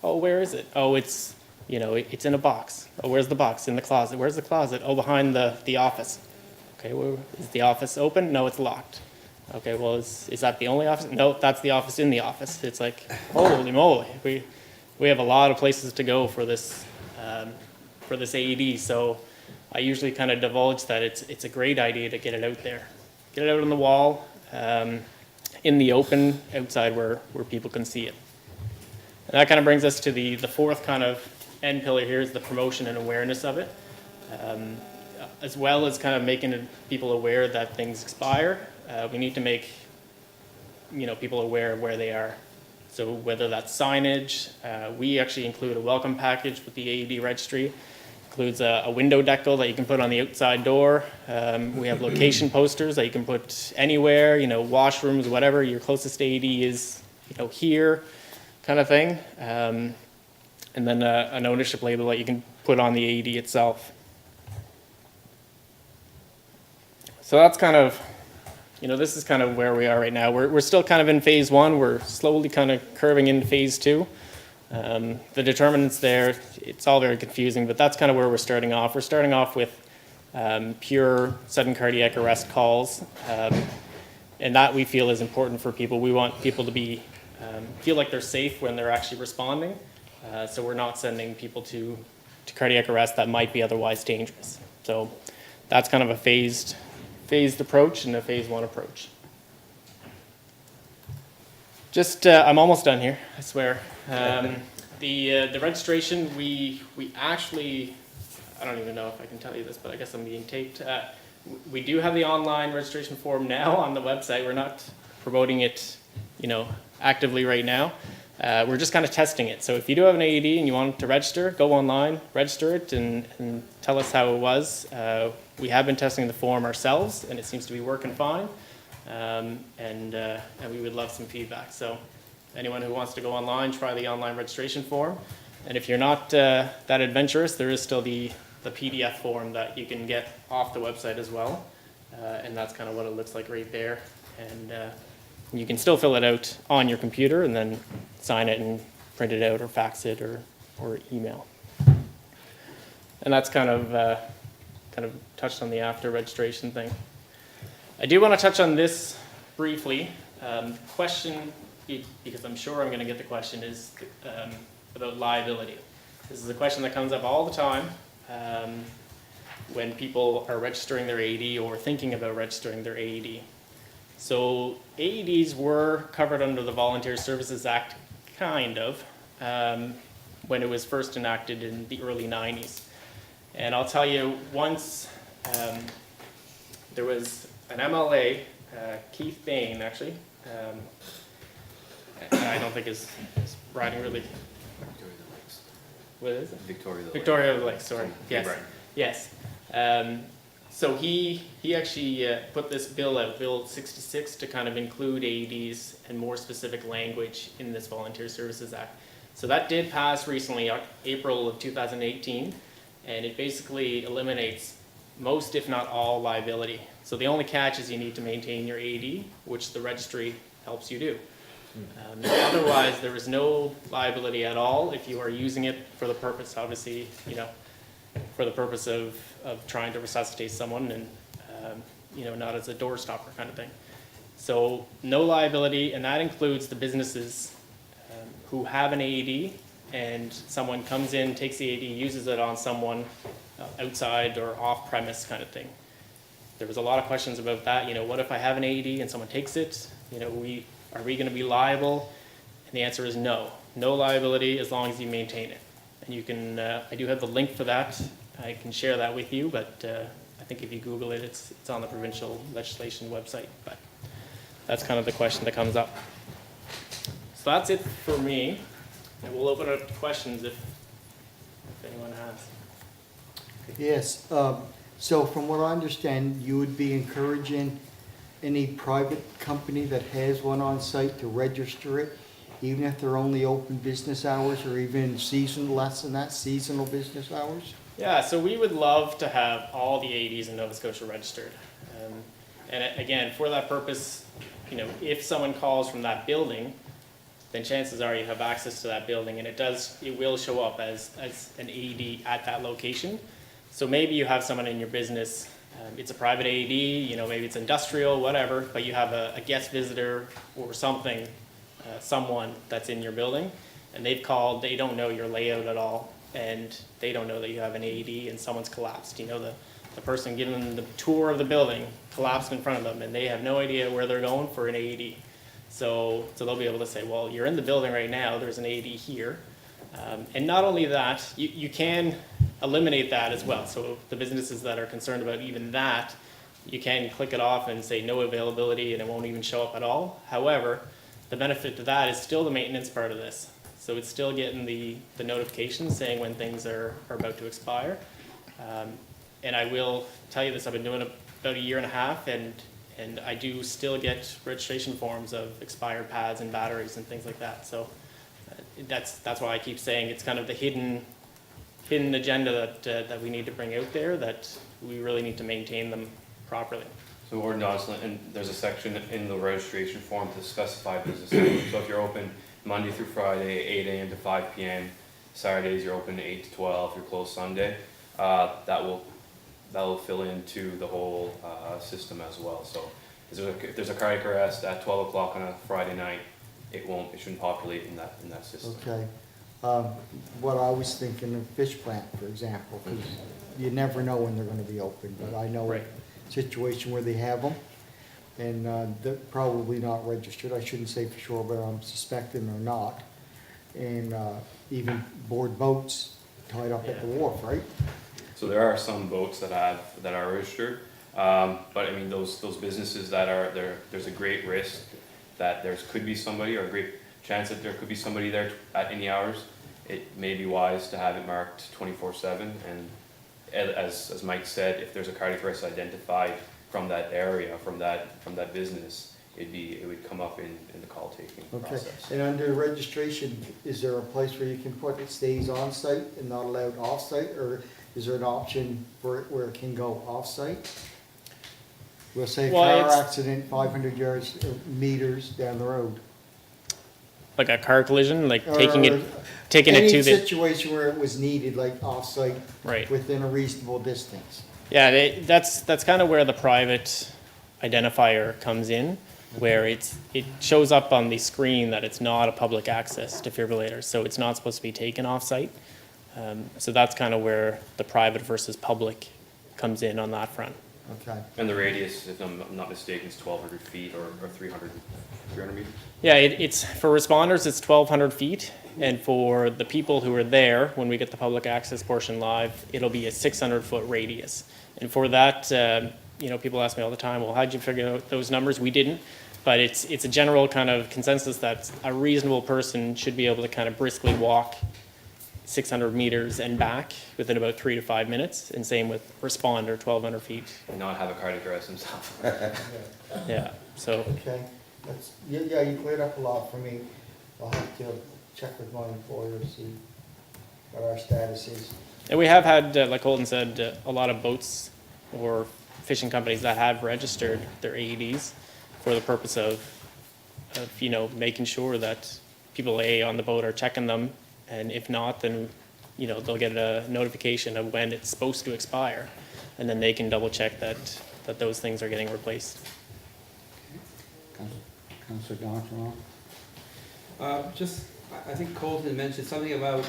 Oh, where is it? Oh, it's in a box. Oh, where's the box? In the closet. Where's the closet? Oh, behind the office. Okay, well, is the office open? No, it's locked. Okay, well, is that the only office? No, that's the office in the office. It's like, holy moly, we have a lot of places to go for this AED. So I usually kind of divulge that it's a great idea to get it out there, get it out on the wall, in the open, outside where people can see it. And that kind of brings us to the fourth kind of end pillar here is the promotion and awareness of it, as well as kind of making people aware that things expire. We need to make people aware of where they are. So whether that's signage, we actually include a welcome package with the AED Registry. Includes a window decal that you can put on the outside door. We have location posters that you can put anywhere, washrooms, whatever your closest AED is, here, kind of thing. And then an ownership label that you can put on the AED itself. So that's kind of, this is kind of where we are right now. We're still kind of in phase one. We're slowly kind of curving into phase two. The determinants there, it's all very confusing, but that's kind of where we're starting off. We're starting off with pure sudden cardiac arrest calls, and that we feel is important for people. We want people to be feel like they're safe when they're actually responding, so we're not sending people to cardiac arrest that might be otherwise dangerous. So that's kind of a phased approach and a phase one approach. I'm almost done here, I swear. The registration, we actually, I don't even know if I can tell you this, but I guess I'm being taped. We do have the online registration form now on the website. We're not promoting it, actively right now. We're just kind of testing it. So if you do have an AED and you want to register, go online, register it, and tell us how it was. We have been testing the form ourselves, and it seems to be working fine. And we would love some feedback. So anyone who wants to go online, try the online registration form. And if you're not that adventurous, there is still the the PDF form that you can get off the website as well. And that's kind of what it looks like right there. And you can still fill it out on your computer and then sign it and print it out or fax it or email. And that's kind of touched on the after registration thing. I do want to touch on this briefly. Question, because I'm sure I'm going to get the question, is about liability. This is a question that comes up all the time when people are registering their AED or thinking about registering their AED. So AEDs were covered under the Volunteer Services Act, kind of, when it was first enacted in the early 90s. And I'll tell you, once there was an MLA, Keith Bain, actually. I don't think his riding really. What is it? Victoria Lakes, sorry. Yes. Right. Yes. So he actually put this bill out, Bill 66, to kind of include AEDs and more specific language in this Volunteer Services Act. So that did pass recently, April of 2018, and it basically eliminates most, if not all, liability. So the only catch is you need to maintain your AED, which the registry helps you do. Otherwise, there is no liability at all if you are using it for the purpose, obviously, for the purpose of trying to resuscitate someone and, not as a door stopper kind of thing. So no liability, and that includes the businesses who have an AED and someone comes in, takes the AED, uses it on someone outside or off premise kind of thing. There was a lot of questions about that. What if I have an AED and someone takes it? Are we going to be liable? And the answer is no. No liability as long as you maintain it. And you can, I do have the link for that. I can share that with you, but I think if you Google it, it's on the provincial legislation website. But that's kind of the question that comes up. So that's it for me. And we'll open it up to questions if anyone has. Yes, so from what I understand, you would be encouraging any private company that has one on site to register it, even if they're only open business hours or even less than that, seasonal business hours? Yeah, so we would love to have all the AEDs in Nova Scotia registered. And again, for that purpose, if someone calls from that building, then chances are you have access to that building, and it will show up as an AED at that location. So maybe you have someone in your business, it's a private AED, maybe it's industrial, whatever, but you have a guest visitor or something, someone that's in your building, and they've called, they don't know your layout at all, and they don't know that you have an AED and someone's collapsed. The person giving them the tour of the building collapsed in front of them, and they have no idea where they're going for an AED. So they'll be able to say, well, you're in the building right now, there's an AED here. And not only that, you can eliminate that as well. So the businesses that are concerned about even that, you can click it off and say no availability and it won't even show up at all. However, the benefit to that is still the maintenance part of this. So it's still getting the notifications saying when things are about to expire. And I will tell you this, I've been doing it about a year and a half, and I do still get registration forms of expired pads and batteries and things like that. So that's why I keep saying it's kind of the hidden agenda that we need to bring out there, that we really need to maintain them properly. So Warden Dodson, and there's a section in the registration form to specify business hours. So if you're open Monday through Friday, 8 a.m. to 5 p.m., Saturdays you're open 8 to 12, you're closed Sunday, that will fill into the whole system as well. So if there's a cardiac arrest at 12 o'clock on a Friday night, it shouldn't populate in that system. Okay. What I was thinking of fish plant, for example, because you never know when they're gonna be open, but I know Right. a situation where they have them, and they're probably not registered. I shouldn't say for sure, but I'm suspecting they're not. And even board boats tied up at the wharf, right? So there are some boats that are registered, but I mean those businesses that are there, there's a great risk that there could be somebody, or a great chance that there could be somebody there at any hours. It may be wise to have it marked 24/7, and as Mike said, if there's a cardiac arrest identified from that area, from that business, it would come up in the call taking Okay. process. And under registration, is there a place where you can put it stays on site and not allowed off site, or is there an option for it where it can go off-site? We'll say Well, car it's- accident, 500 yards, meters down the road. Like a car collision, like Or taking it to Any the, situation where it was needed, like off-site, right. within a reasonable distance. Yeah, that's kind of where the private identifier comes in, where it shows up on the screen that it's not a public access defibrillator, so it's not supposed to be taken off-site. So that's kind of where the private versus public comes in on that front. Okay. And the radius, if I'm not mistaken, is 1,200 feet or 300 meters? Yeah, it's, for responders, it's 1,200 feet, and for the people who are there, when we get the public access portion live, it'll be a 600-foot radius. And for that, you know, people ask me all the time, well, how'd you figure out those numbers? We didn't, but it's a general kind of consensus that a reasonable person should be able to kind of briskly walk 600 meters and back within about 3 to 5 minutes, and same with responder, 1,200 feet. And not have a cardiac arrest himself. Yeah, so, Okay, that's, yeah, you cleared up a lot for me. I'll have to check with my employer, see what our status is. and we have had, like Colton said, a lot of boats or fishing companies that have registered their AEDs for the purpose of, you know, making sure that people on the boat are checking them, and if not, then, you know, they'll get a notification of when it's supposed to expire, and then they can double check that those things are getting replaced. Councillor Donald? I think Colton mentioned something about,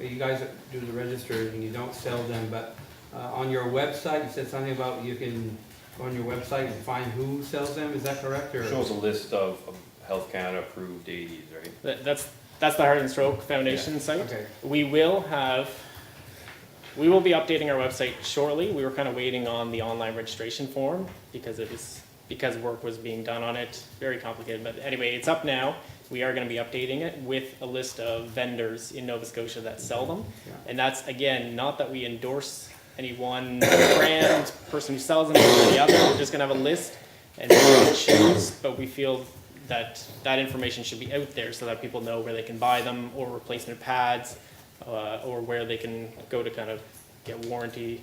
you guys do the register and you don't sell them, but on your website, you said something about you can go on your website and find who sells them, is that correct? Or Shows a list of Health Canada approved AEDs, right? That's the Heart and Stroke Foundation site. Okay. We will be updating our website shortly. We were kind of waiting on the online registration form because work was being done on it. Very complicated, but anyway, it's up now. We are going to be updating it with a list of vendors in Nova Scotia that sell them. Yeah. And that's, again, not that we endorse any one brand, person who sells them or the other. We're just going to have a list and we can choose, but we feel that information should be out there so that people know where they can buy them, or replacement pads, or where they can go to kind of get warranty.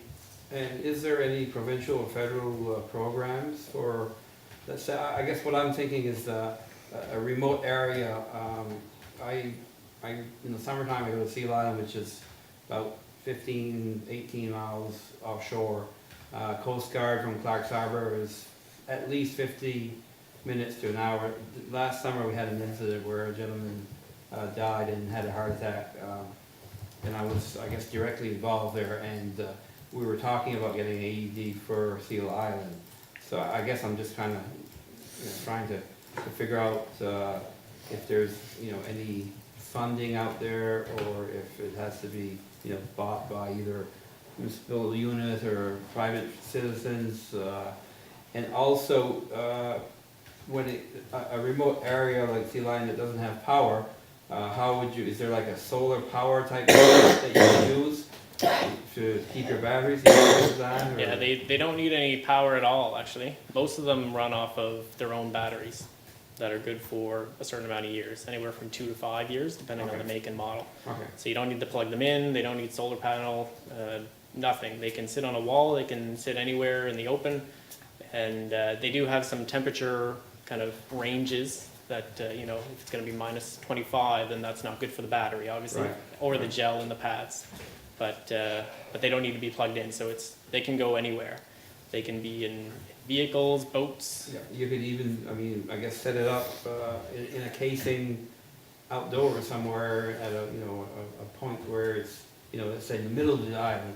And is there any provincial or federal programs for, let's say, I guess what I'm thinking is a remote area. In the summertime, I go to Seal Island, which is about 15, 18 miles offshore. Coast Guard from Clark's Harbor is at least 50 minutes to an hour. Last summer, we had an incident where a gentleman died and had a heart attack. And I was, I guess, directly involved there, and we were talking about getting an AED for Seal Island. So I guess I'm just kind of trying to figure out if there's any funding out there, or if it has to be bought by either municipal unit or private citizens. And also, when a remote area like Sea Lion that doesn't have power, is there like a solar power type that you can use to keep your batteries on? Or? Yeah, they don't need any power at all, actually. Most of them run off of their own batteries that are good for a certain amount of years, anywhere from 2 to 5 years, depending on the make and model. Okay. So you don't need to plug them in, they don't need solar panel, nothing. They can sit on a wall, they can sit anywhere in the open, and they do have some temperature kind of ranges that, if it's gonna be minus 25, then that's not good for the battery, obviously, Right. or the gel in the pads. But they don't need to be plugged in, so they can go anywhere. They can be in vehicles, boats. Yeah, you could even, I guess, set it up in a casing outdoors somewhere at a point where it's, let's say in the middle of the island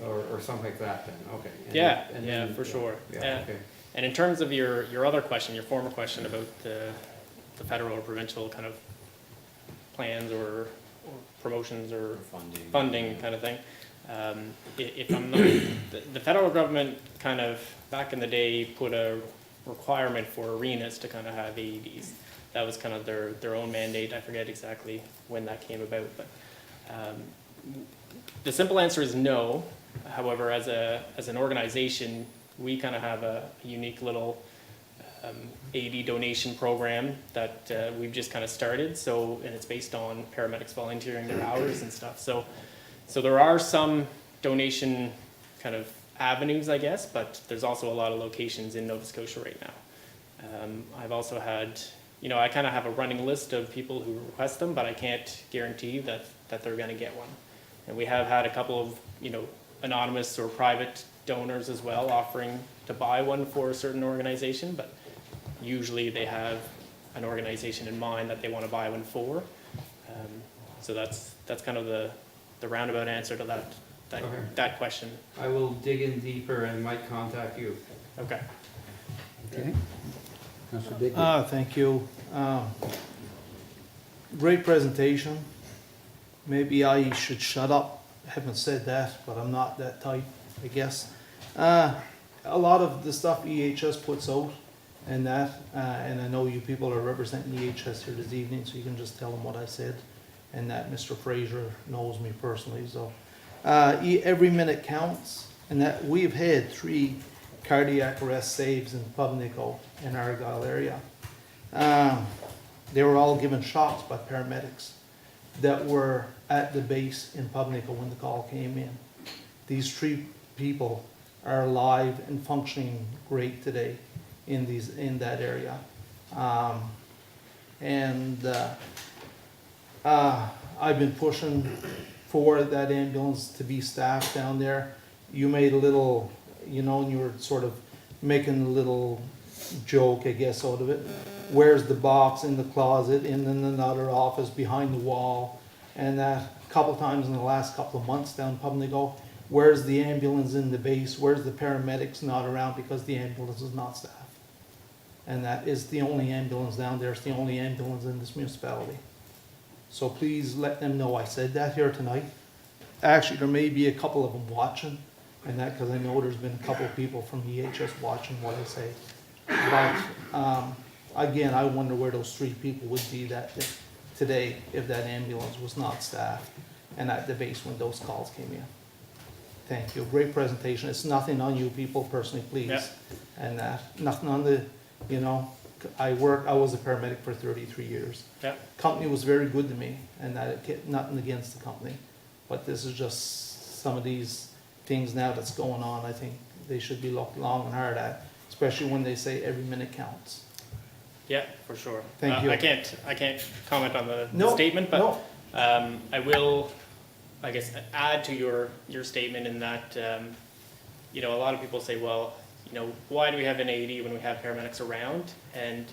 or something like that. Then okay. And Yeah, then, for sure. Yeah. Okay. And in terms of your other question, your former question about the federal or provincial kind of plans or promotions or funding kind of thing. If I'm not, the federal government kind of back in the day put a requirement for arenas to kind of have AEDs. That was kind of their own mandate. I forget exactly when that came about, but the simple answer is no. However, as an organization, we kind of have a unique little AED donation program that we've just kind of started. So, and it's based on paramedics volunteering their hours and stuff. So there are some donation kind of avenues, I guess, but there's also a lot of locations in Nova Scotia right now. I've also had, you know, I kind of have a running list of people who request them, but I can't guarantee that they're going to get one. And we have had a couple of, you know, anonymous or private donors as well offering to buy one for a certain organization, but usually they have an organization in mind that they want to buy one for. So that's kind of the roundabout answer to Okay. that question. I will dig in deeper and might contact you. Okay. Okay. Councillor Digby. Thank you. Great presentation. Maybe I should shut up. I haven't said that, but I'm not that type, I guess. A lot of the stuff EHS puts out and that, and I know you people are representing EHS here this evening, so you can just tell them what I said, and that Mr. Fraser knows me personally, so. Every minute counts, and that we've had 3 cardiac arrest saves in Pubnico and Argyle area. They were all given shots by paramedics that were at the base in Pubnico when the call came in. These 3 people are alive and functioning great today in that area. I've been pushing for that ambulance to be staffed down there. You made a little, you know, and you were sort of making a little joke, I guess, out of it. Where's the box in the closet, in another office, behind the wall? And that a couple times in the last couple of months down Pubnico, where's the ambulance in the base? Where's the paramedics not around because the ambulance is not staffed? And that is the only ambulance down there. It's the only ambulance in this municipality. So please let them know I said that here tonight. Actually, there may be a couple of them watching, and that because I know there's been a couple of people from EHS watching what I say. But again, I wonder where those 3 people would be today if that ambulance was not staffed and at the base when those calls came in. Thank you. Great presentation. It's nothing on you people personally, please. Yeah. And nothing on the, you know, I was a paramedic for 33 years. Yeah. Company was very good to me, and nothing against the company. But this is just some of these things now that's going on. I think they should be looked long and hard at, especially when they say every minute counts. Yeah, for sure. Thank you. I can't comment on the No, statement, but no. I will, I guess, add to your statement in that, you know, a lot of people say, well, you know, why do we have an AED when we have paramedics around? And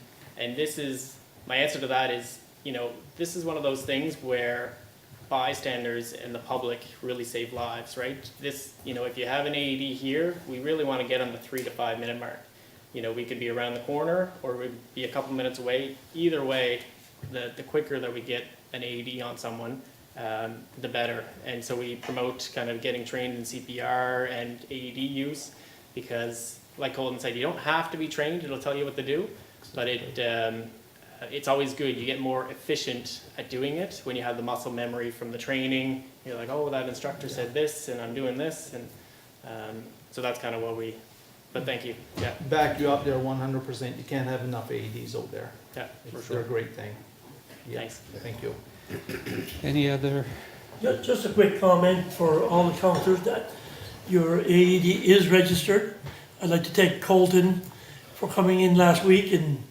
this is, my answer to that is, you know, this is one of those things where bystanders and the public really save lives, right? This, you know, if you have an AED here, we really want to get on the 3 to 5 minute mark. You know, we could be around the corner or we'd be a couple minutes away. Either way, the quicker that we get an AED on someone, the better. And so we promote kind of getting trained in CPR and AED use because, like Colton said, you don't have to be trained. It'll tell you what to do, but it's always good. You get more efficient at doing it when you have the muscle memory from the training. You're like, oh, that instructor said this, and I'm doing this, and so that's kind of what we. But thank you. Yeah. Back you up there 100%. You can't have enough AEDs out there. Yeah, for They're sure. a great thing. Yeah. Thanks. Thank you. Any other? Just a quick comment for all the councillors that your AED is registered. I'd like to thank Colton for coming in last week and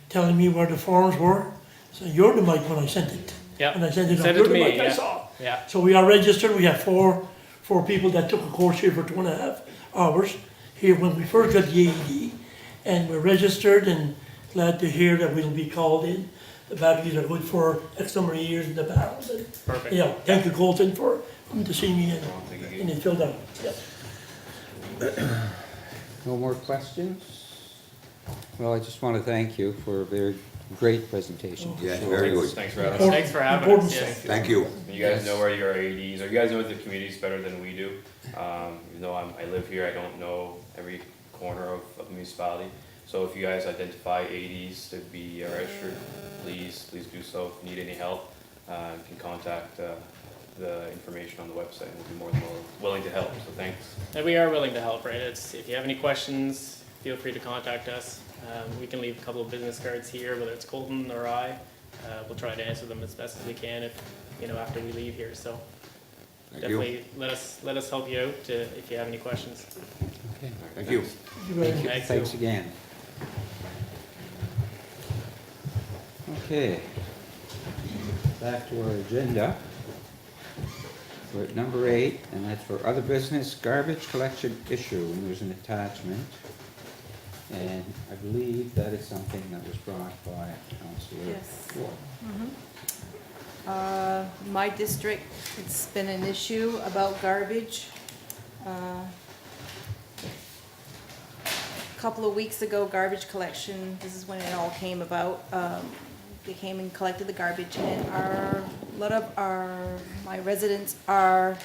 telling me where the forms were. So you're the mic when I sent it. Yeah. When I sent it, Send it you're to the me, mic I yeah. saw. Yeah. So we are registered. We have four people that took a course here for 2.5 hours here when we first got the AED. And we're registered and glad to hear that we'll be called in. The batteries are good for X number of years in the battles. And, Perfect. yeah, thank you, Colton, for coming to see me and it filled out. Yeah. No more questions? Well, I just want to thank you for a very great presentation. Yeah, very good. Thanks for having us. Thanks for having Important us. Yes. Thank you. You guys know where your AEDs, or you guys know the communities better than we do. Even though I live here, I don't know every corner of the municipality. So if you guys identify AEDs to be registered, please do so. If you need any help, you can contact the information on the website, and we'll be more than willing to help. So thanks. And we are willing to help, right? If you have any questions, feel free to contact us. We can leave a couple of business cards here, whether it's Colton or I. We'll try to answer them as best as we can if, after we leave here. So definitely let us help you out if you have any questions. Okay. Thank you. Thanks. Thanks again. Okay. Back to our agenda. We're at number 8, and that's for other business, garbage collection issue, and there's an attachment. And I believe that is something that was brought by Councillor Yes. Ward. My district, it's been an issue about garbage. A couple of weeks ago, garbage collection, this is when it all came about. They came and collected the garbage, and a lot of my residents are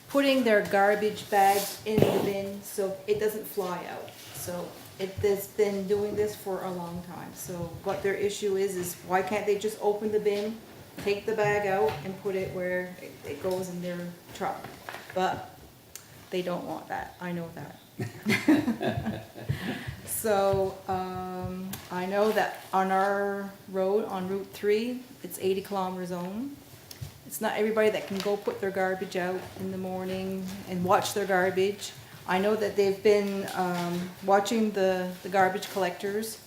putting their garbage bags in the bin so it doesn't fly out. So they've been doing this for a long time. So what their issue is why can't they just open the bin, take the bag out and put it where it goes in their truck? But they don't want that, I know that. So, I know that on our road, on Route 3, it's 80 kilometer zone. It's not everybody that can go put their garbage out in the morning and watch their garbage. I know that they've been, watching the garbage collectors.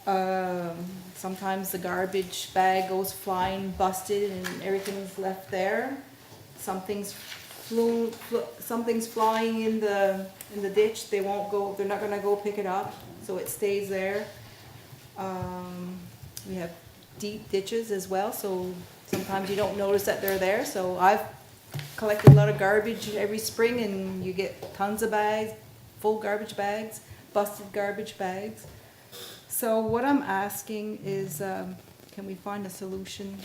Sometimes the garbage bag goes flying, busted, and everything's left there. Something's flying in the ditch. They won't go. They're not gonna go pick it up, so it stays there. We have deep ditches as well, so sometimes you don't notice that they're there. So I've collected a lot of garbage every spring, and you get tons of bags, full garbage bags, busted garbage bags. So what I'm asking is, can we find a solution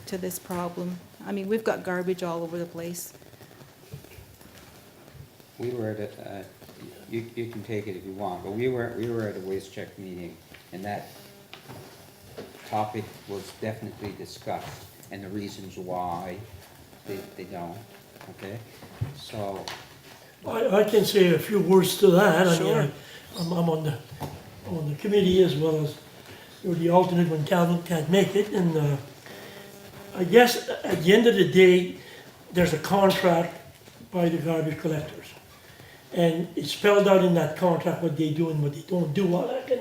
to this problem? I mean, we've got garbage all over the place. We were at a, you can take it if you want, but we were at a waste check meeting, and that topic was definitely discussed, and the reasons why they don't, okay? So, I can say a few words to that. Sure. I mean, I'm on the committee as well as you're the alternate when Calvin can't make it, and I guess at the end of the day, there's a contract by the garbage collectors. And it's spelled out in that contract what they do and what they don't do. Well, I can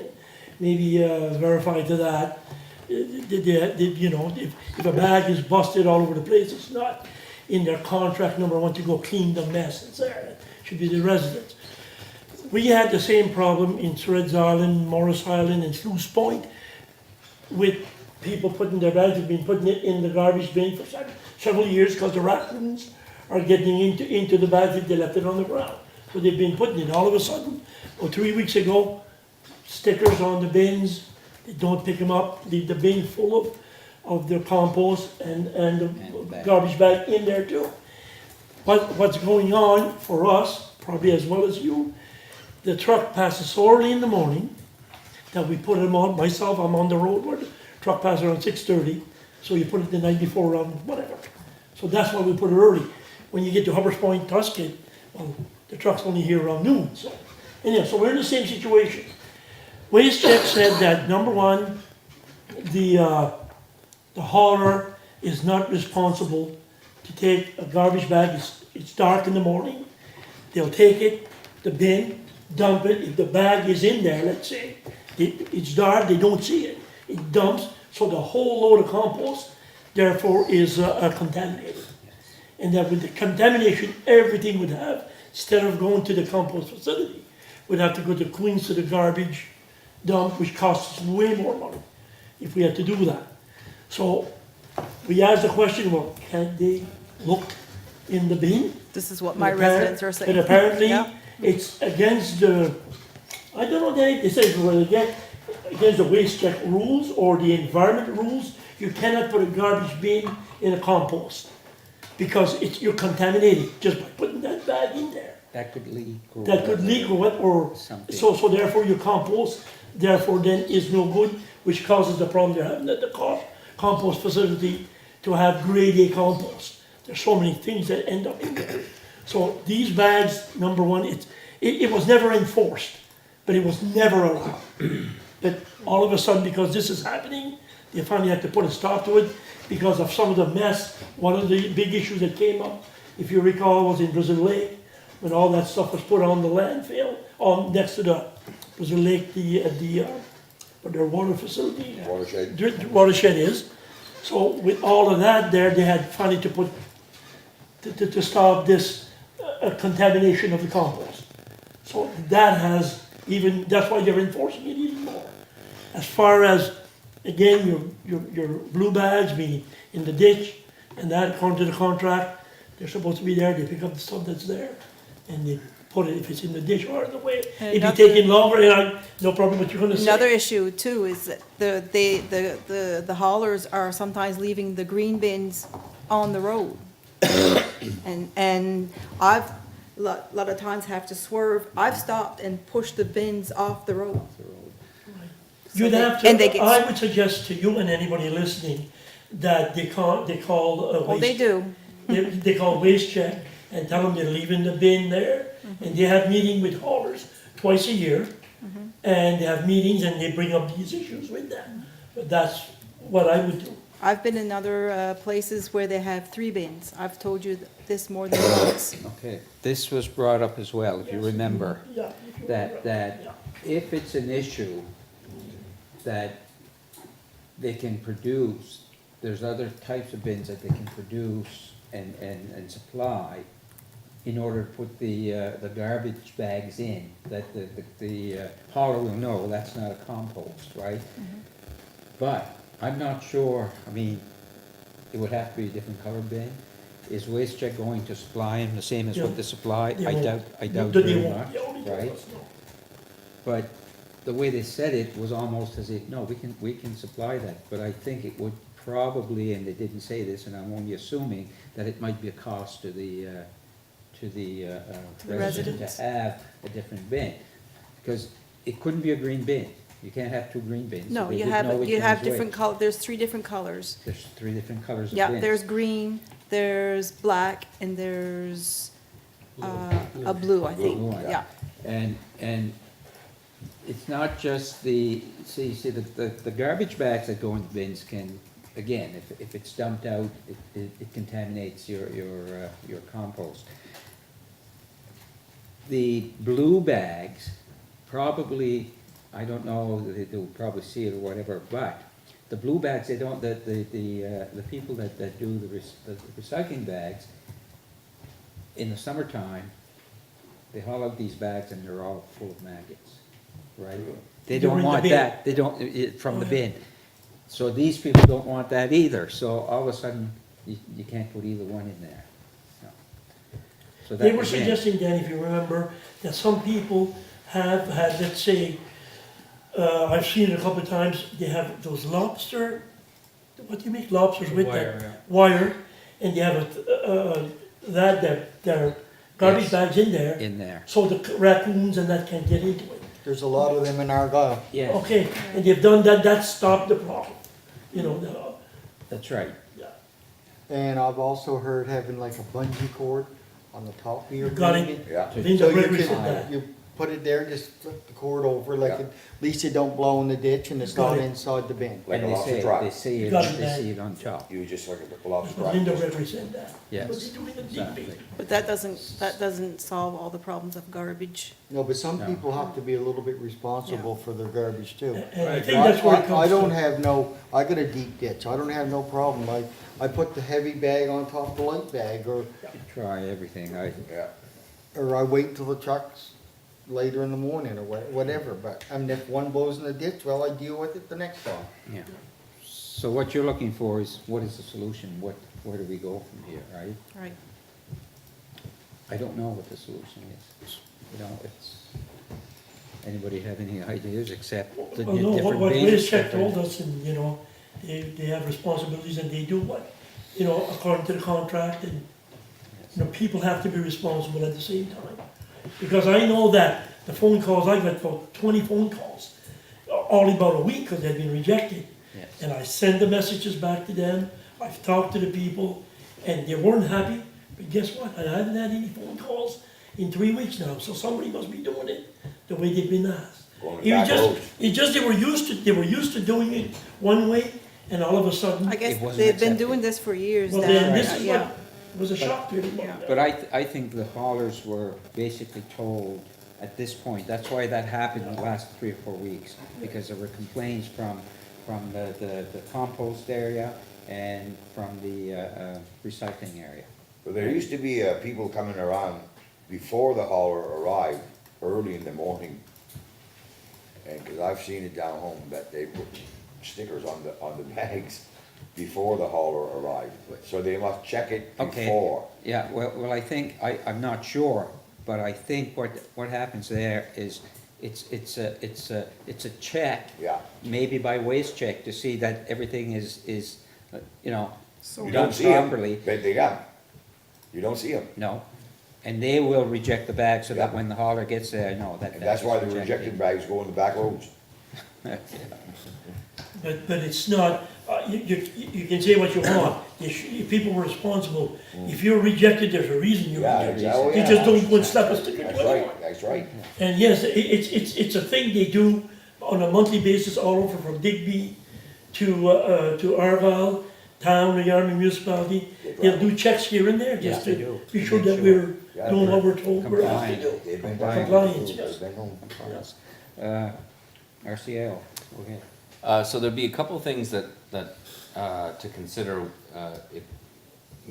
maybe verify to that. You know, if a bag is busted all over the place, it's not in their contract, number one, to go clean the mess that's there. It should be the residents. We had the same problem in Threads Island, Morris Island, and Sluice Point with people putting their bags, have been putting it in the garbage bin for several years because the raccoons are getting into the bags if they left it on the ground. So they've been putting it. All of a sudden, 3 weeks ago, stickers on the bins, they don't pick them up, leave the bin full of their compost and the garbage bag in there too. What's going on for us, probably as well as you, the truck passes so early in the morning that we put them on. Myself, I'm on the road where the truck passes around 6:30, so you put it the night before around whatever. So that's why we put it early. When you get to Hubbers Point, Tuscan, well, the truck's only here around noon. So anyhow, so we're in the same situation. Waste Check said that, number one, the hauler is not responsible to take a garbage bag. It's dark in the morning. They'll take it, the bin, dump it. If the bag is in there, let's say, it's dark, they don't see it. It dumps, so the whole load of compost, therefore, is contaminated. And that with the contamination, everything would have, instead of going to the compost facility, would have to go to Queens to the garbage dump, which costs us way more money if we had to do that. So we asked the question, well, can't they look in the bin? This is what my residents are saying. But apparently, Yeah. it's against the, I don't know, they say whether against the waste check rules or the environment rules, you cannot put a garbage bin in a compost because you're contaminating just by putting that bag in there. that could leak or. That could leak or what, or, Something. so therefore your compost, therefore then is no good, which causes the problem they're having at the compost facility to have grade A compost. There's so many things that end up in there. So these bags, number one, it was never enforced, but it was never allowed. But all of a sudden, because this is happening, They finally had to put a stop to it because of some of the mess. One of the big issues that came up, if you recall, was in Brazil Lake, when all that stuff was put on the landfill, next to the Brazil Lake, where their water facility. Watershed. Watershed is. So with all of that there, they had finally to put, to stop this contamination of the compost. So that has even, that's why they're enforcing it even more. As far as, again, your blue bags being in the ditch, and that according to the contract, they're supposed to be there, they pick up the stuff that's there, and they put it, if it's in the ditch or in the way. It'd be Another- taking longer, and no problem, what you're gonna say. Another issue too is that the haulers are sometimes leaving the green bins on the road. And I've, lot of times have to swerve, I've stopped and pushed the bins off the road. So You'd they- have and they get- to, I would suggest to you and anybody listening, that they call a Oh, they waste, do. they call waste check, and tell them they're leaving the bin there, and they have meeting with haulers twice a year, and they have meetings, and they bring up these issues with them. But that's what I would do. I've been in other places where they have 3 bins. I've told you this more than once. Okay, this was brought up as well, if you remember, Yeah, if you- that yeah. if it's an issue that they can produce, there's other types of bins that they can produce and supply in order to put the garbage bags in, that the hauler will know that's not a compost, right? But I'm not sure, I mean, it would have to be a different color bin. Is Waste Check going to supply them the same as what they supply? They I won't. doubt They very won't. much, They only tell right? us no. But the way they said it was almost as if, no, we can supply that, but I think it would probably, and they didn't say this, and I'm only assuming, that it might be a cost to the resident residents. to have a different bin. Because it couldn't be a green bin, you can't have 2 green bins. so No, they you wouldn't know have, which you have one's different which. color, there's 3 different colors. There's 3 different colors of bins. Yeah, there's green, there's black, and there's a blue, I think, Blue one. yeah. And it's not just the garbage bags that go in the bins can, again, if it's dumped out, it contaminates your compost. The blue bags, probably, I don't know, they'll probably see it or whatever, but the blue bags, they don't, the people that do the recycling bags, in the summertime, they haul out these bags and they're all full of maggots, right? They don't During the want bin. that, they don't, from the Oh, bin. So these people don't want that either, so all of a sudden, you can't put either one in there. No. So They that, were again, suggesting then, if you remember, that some people have had, let's say, I've seen it a couple of times, they have those lobster, what do you make lobsters with? Wire, that yeah. Wire, and they have their garbage Yes. bags in there, in there. so the raccoons and that can't get into it. There's a lot of them in Argyle. Yes, Okay, and they've done that, that stopped the problem, you know, that's right. yeah. And I've also heard having like a bungee cord on the top of your Got it. bin. Yeah. Linda So you Gregory said can, that. you put it there, just flip the cord over, like, Yeah. at least it don't blow in the ditch and it's Got not it. inside the bin. Like And a they lobster say, trap. they see it, Got it, they man. see it on top. You just like a That's lobster what trap. Linda Gregory said that. Yes. Was he doing a deep Exactly. But that doesn't solve all the problems of garbage. No, but some No. people have to be a little bit responsible for their garbage too. And I think that's where it comes I don't from. have no, I got a deep ditch, I don't have no problem, I put the heavy bag on top of the light bag, or Try everything, Yeah. I wait till the truck's later in the morning, or whatever, but, I mean, if one blows in the ditch, well, I deal with it the next time. yeah. So what you're looking for is, what is the solution? Where do we go from here, right? Right. I don't know what the solution is. You know, anybody have any ideas except the Well, no, different what bins? Waste Check told us, and, you know, they have responsibilities and they do what, you know, according to the contract, and, you know, people have to be responsible at the same time. Because I know that the phone calls, I got about 20 phone calls, all about a week, because they've been rejected. Yes. And I send the messages back to them, I've talked to the people, and they weren't happy, but guess what, I haven't had any phone calls in 3 weeks now, so somebody must be doing it the way they've been asked. Going It was back roads. just, they were used to doing it one way, and all of a sudden, I guess It wasn't they've been accepted. doing this for years well, now. then this is Yeah. what was a shock to everybody. But I think the haulers were basically told at this point, that's why that happened in the last 3 or 4 weeks, because there were complaints from the compost area and from the recycling area. But there used to be, people coming around before the hauler arrived, early in the morning. And, cause I've seen it down home, that they put stickers on the bags before the hauler arrived. So they must check it Okay. before. Yeah, well, I think, I'm not sure, but I think what happens there is, it's a check, Yeah. maybe by waste check, to see that everything is, you know, You done don't see them, properly. but they got 'em. You don't see them. No, and they will reject the bag so that Yeah. when the hauler gets there, no, that. And that's why the rejected bags go in the back roads. But it's not, you can say what you want, people were responsible. If you're rejected, there's a reason you're Yeah, rejected. exactly. You just don't put stuff as sticker That's 21. right, that's right. And yes, it's a thing they do on a monthly basis all over from Digby to Argyle, town, the Army municipality. They'll do checks here and there just Yeah, they to do. be sure Make that sure. we're Yeah. doing what we're told we're supposed to Compliant. do. They've been Compliance, done. yes. They've been done. RCL, okay. So there'd be a couple of things that to consider.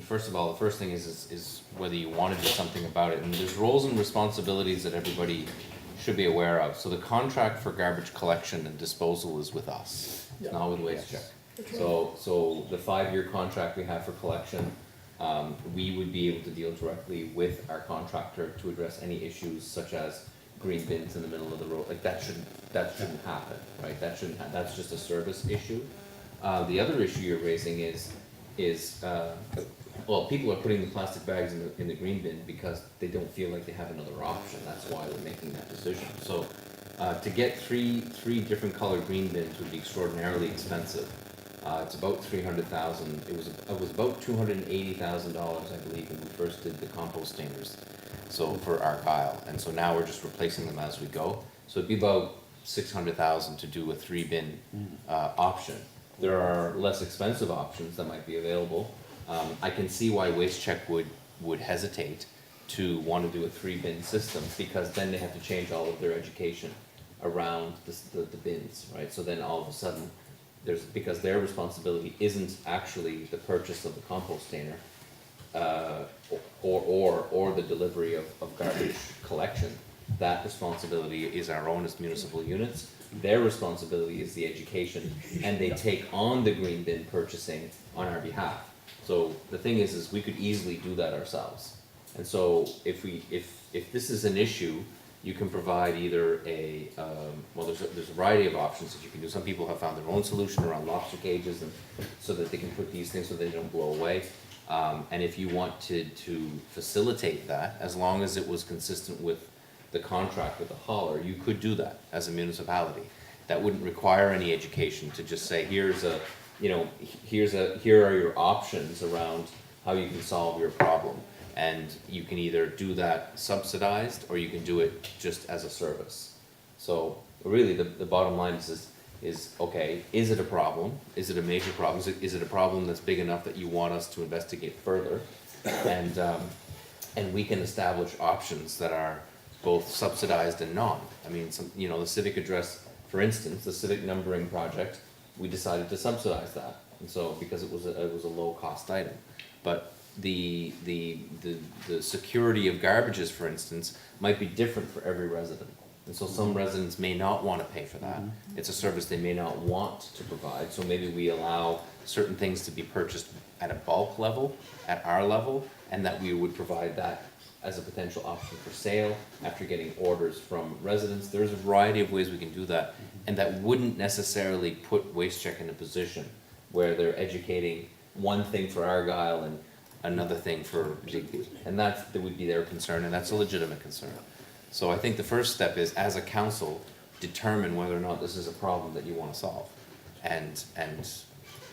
First of all, the first thing is whether you want to do something about it, and there's roles and responsibilities that everybody should be aware of. So the contract for garbage collection and disposal is with us. It's not with Waste Check. So the 5-year contract we have for collection, we would be able to deal directly with our contractor to address any issues such as green bins in the middle of the road. Like that shouldn't happen, right? That's just a service issue. The other issue you're raising is well, people are putting the plastic bags in the green bin because they don't feel like they have another option. That's why they're making that decision. So to get three different colored green bins would be extraordinarily expensive. It's about $300,000. It was about $280,000, I believe, when we first did the compost stainers. So for Argyle, and so now we're just replacing them as we go. So it'd be about $600,000 to do a 3-bin option. There are less expensive options that might be available. I can see why Waste Check would hesitate to want to do a 3-bin system, because then they have to change all of their education around the bins, right? So then all of a sudden, because their responsibility isn't actually the purchase of the compost stainer, or the delivery of garbage collection. That responsibility is our own as municipal units. Their responsibility is the education, and they take on the green bin purchasing on our behalf. So the thing is we could easily do that ourselves. And so if this is an issue, you can provide either there's a variety of options that you can do. Some people have found their own solution around lobster cages, and so that they can put these things so they don't blow away. And if you wanted to facilitate that, as long as it was consistent with the contract with the hauler, you could do that as a municipality. That wouldn't require any education to just say, here are your options around how you can solve your problem. And you can either do that subsidized, or you can do it just as a service. So really, the bottom line is okay, is it a problem? Is it a major problem? Is it a problem that's big enough that you want us to investigate further? And we can establish options that are both subsidized and non. I mean, the civic address, for instance, the civic numbering project, we decided to subsidize that. And so, because it was a low cost item. But the security of garbages, for instance, might be different for every resident. And so some residents may not want to pay for that. It's a service they may not want to provide. So maybe we allow certain things to be purchased at a bulk level, at our level, and that we would provide that as a potential option for sale after getting orders from residents. There's a variety of ways we can do that, and that wouldn't necessarily put Waste Check in a position where they're educating one thing for Argyle and another thing for Digby. And that would be their concern, and that's a legitimate concern. So I think the first step is, as a council, determine whether or not this is a problem that you want to solve. And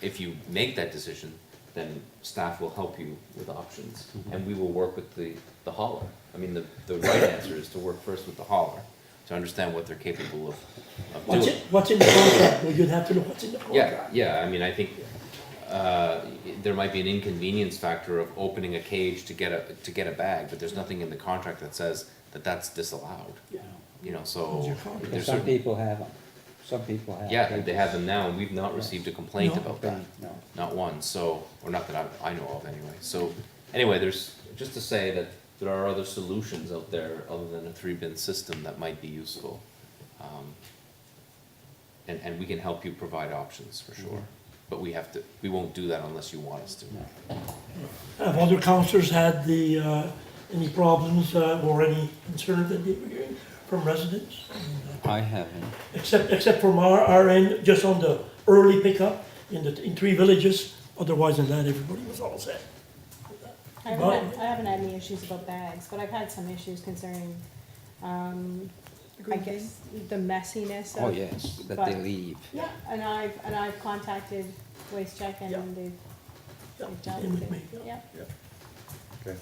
if you make that decision, then staff will help you with options, and we will work with the hauler. I mean, the right answer is to work first with the hauler, to understand what they're capable of What's doing. what's in the contract? Well, you'd have to know what's in the Yeah, contract. yeah, I mean, I think, there might be an inconvenience factor of opening a cage to get a bag, but there's nothing in the contract that says that that's disallowed. Yeah. You know, What's so, your contract? there's Some certain, people have them, some people have. yeah, they have them now, and we've not received a complaint No. about that. No. Not one, so, or not that I know of anyway. So, anyway, there's, just to say that there are other solutions out there other than a 3-bin system that might be useful. And we can help you provide options for sure. But we won't do that unless you want us to. Have other councillors had any problems or any concern that they were hearing from residents? I haven't. Except from our end, just on the early pickup in 3 villages, otherwise than that, everybody was all set. I haven't had any issues about bags, but I've had some issues concerning, I guess, the messiness of. Oh, yes, that they but- leave. Yeah, and I've contacted Waste Check Yeah. and they've dealt And with with me, it, yeah. yeah.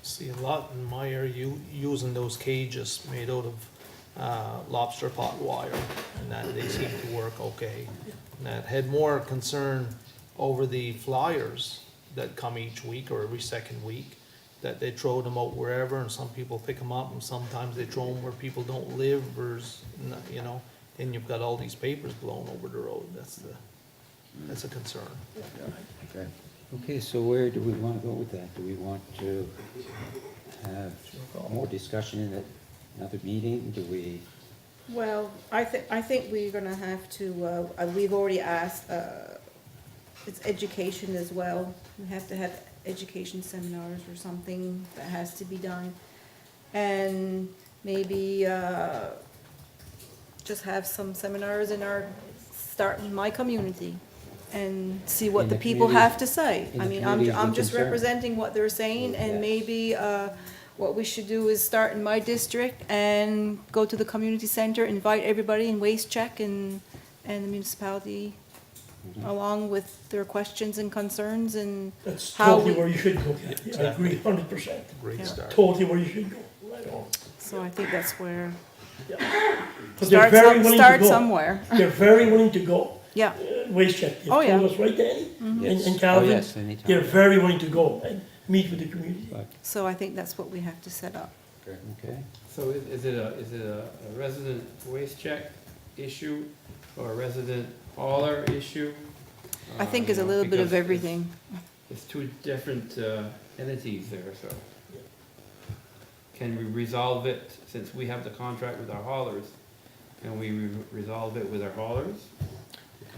See a lot in my area using those cages made out of lobster pot wire, and that they seem to work okay. And that had more concern over the flyers that come each week or every second week, that they throw them out wherever, and some people pick them up, and sometimes they throw them where people don't live, or, you know, and you've got all these papers blown over the road. That's a concern. Okay. Okay, so where do we want to go with that? Do we want to have more discussion in another meeting? Do we? Well, I think we're gonna have to, we've already asked, it's education as well. We have to have education seminars or something that has to be done. And maybe, just have some seminars start in my community and see what In the the people community- have to say. in I the mean, communities I'm with just concern. representing what they're saying, and Yes. maybe, what we should do is start in my district and go to the community center, invite everybody in Waste Check and the municipality along with their questions and concerns and That's how totally we, where you should go, Kathy. I agree 100%. Great Yeah. start. Totally where you should go, right on. so I think that's where, But they're very willing to start go. somewhere. They're very willing to go. Yeah, Waste Check, you've Oh, yeah. told us, right, Danny? Yes. And Oh, Calvin? yes, anytime. They're very willing to go and meet with the community. But, so I think that's what we have to set up. okay. So is it a resident waste check issue or a resident hauler issue? I think it's a You know, little bit of because everything. It's 2 different entities there, so. Can we resolve it, since we have the contract with our haulers, can we resolve it with our haulers?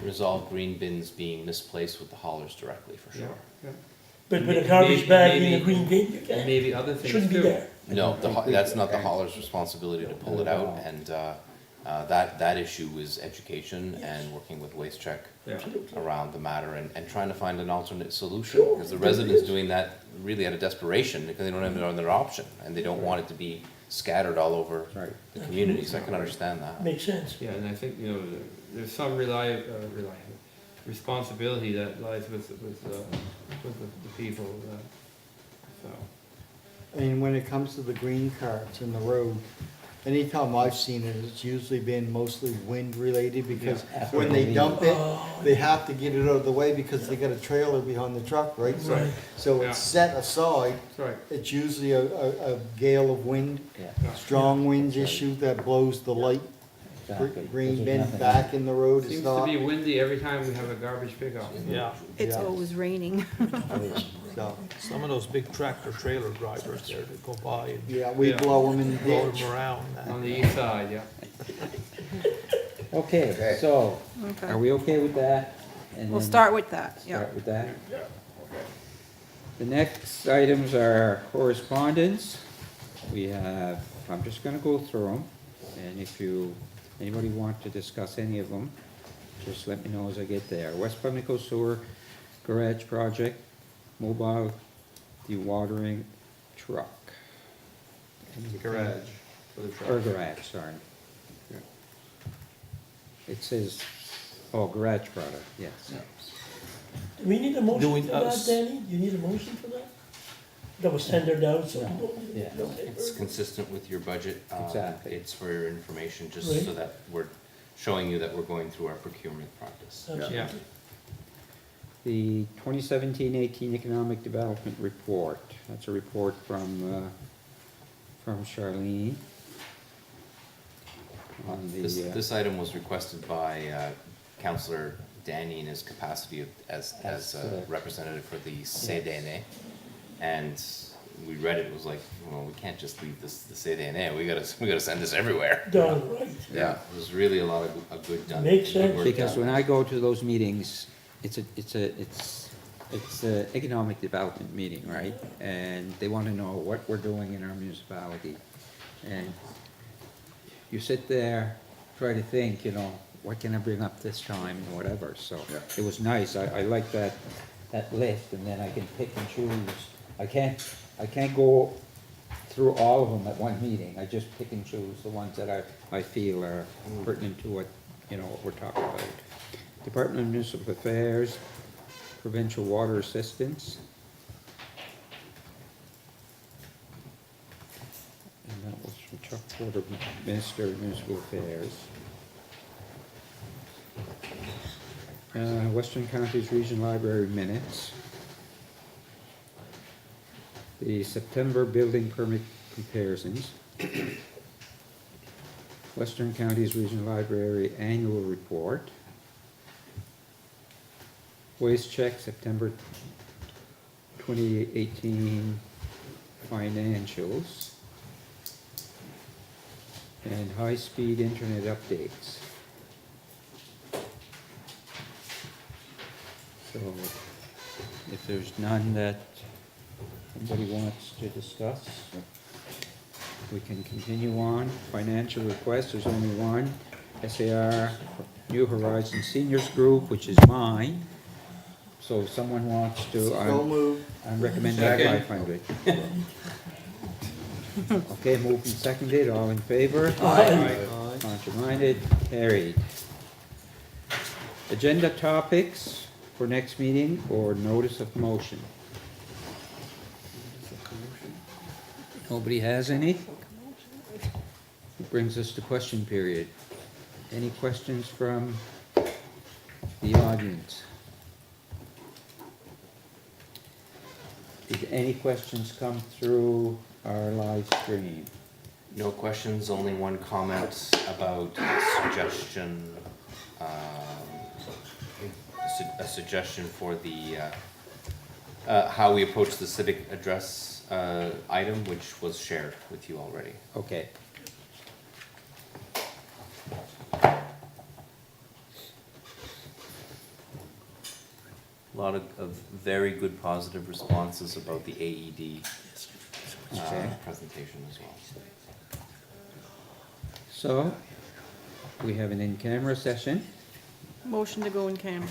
Resolve green bins being misplaced with the haulers directly, for sure. Yeah. But with a Maybe- garbage bag in maybe- a green bin, you And can't, maybe other things shouldn't be too. there. No, that's not the hauler's responsibility to pull it out, and, that issue is education and working with Waste Check Yeah. around the matter and trying to find an alternate solution, because the residents doing that really out of desperation, because they don't have another option, and they don't want it to be scattered all over Right. the community, so I can understand that. Makes sense. Yeah, and I think, you know, there's some responsibility that lies with the people, so. And when it comes to the green carts in the road, anytime I've seen it, it's usually been mostly wind related, because After when they they leave. dump it, Oh, they have to get it out of the way because they got a trailer behind the truck, right? So- Right. So Yeah. it's set aside, That's right. it's usually a gale of wind, Yeah, strong winds issue that blows the light exactly. green There's bin nothing- back in the road, it's Seems to not, be windy every time we have a garbage pickup. Yeah, It's Yeah. always raining. so, some of those big tractor trailer drivers there that go by and yeah, we Yeah. blow them in the blow ditch. them around. On the east side, yeah. Okay, so, Okay. are we okay with that? And We'll then start with that, yeah. Start with that? The next items are correspondence. We have, I'm just gonna go through them, and if anybody want to discuss any of them, just let me know as I get there. West Pubnico Sewer Garage Project, mobile dewatering truck. Garage for the truck. Or garage, sorry. It says, oh, garage product, yes. Do we need a Do we- motion for that, s- Danny? Do you need a motion for that? that was tendered out, so. Yeah. It's consistent with your budget. Exactly. It's for your information, just Right. so that we're showing you that we're going through our procurement practice. Yeah. The 2017-18 Economic Development Report. That's a report from Charlene. On the, This item was requested by Councillor Danny in his capacity as a representative for the CDNA. And we read it, was like, well, we can't just leave the CDNA, we gotta send this everywhere. Done, right. Yeah, it was really a lot of good done. Makes good sense. work Because done. when I go to those meetings, it's a economic development meeting, right? And they want to know what we're doing in our municipality. And you sit there, try to think, you know, what can I bring up this time and whatever, so it was nice. I like that list, and then I can pick and choose. I can't go through all of them at one meeting. I just pick and choose the ones that I feel are pertinent to what, you know, what we're talking about. Department of Municipal Affairs, Provincial Water Assistance. And that was from Chuck Porter, Minister of Municipal Affairs. Western Counties Region Library minutes. The September building permit comparisons. Western Counties Regional Library Annual Report. Waste check, September 2018 financials. And high-speed internet updates. So, if there's none that anybody wants to discuss, we can continue on. Financial requests, there's only one. SAR New Horizons Seniors Group, which is mine. So if someone wants to, So moved. I'm recommending 500. Okay, moved and seconded, all in favor? Aye. Contrary-minded, carried. Agenda topics for next meeting or notice of motion? Nobody has any? It brings us to question period. Any questions from the audience? Did any questions come through our live stream? No questions, only one comment about a suggestion for the, how we approach the civic address item, which was shared with you already. Okay. A lot of very good positive responses about the AED Okay. presentation as well. So, we have an in-camera session. Motion to go in camera.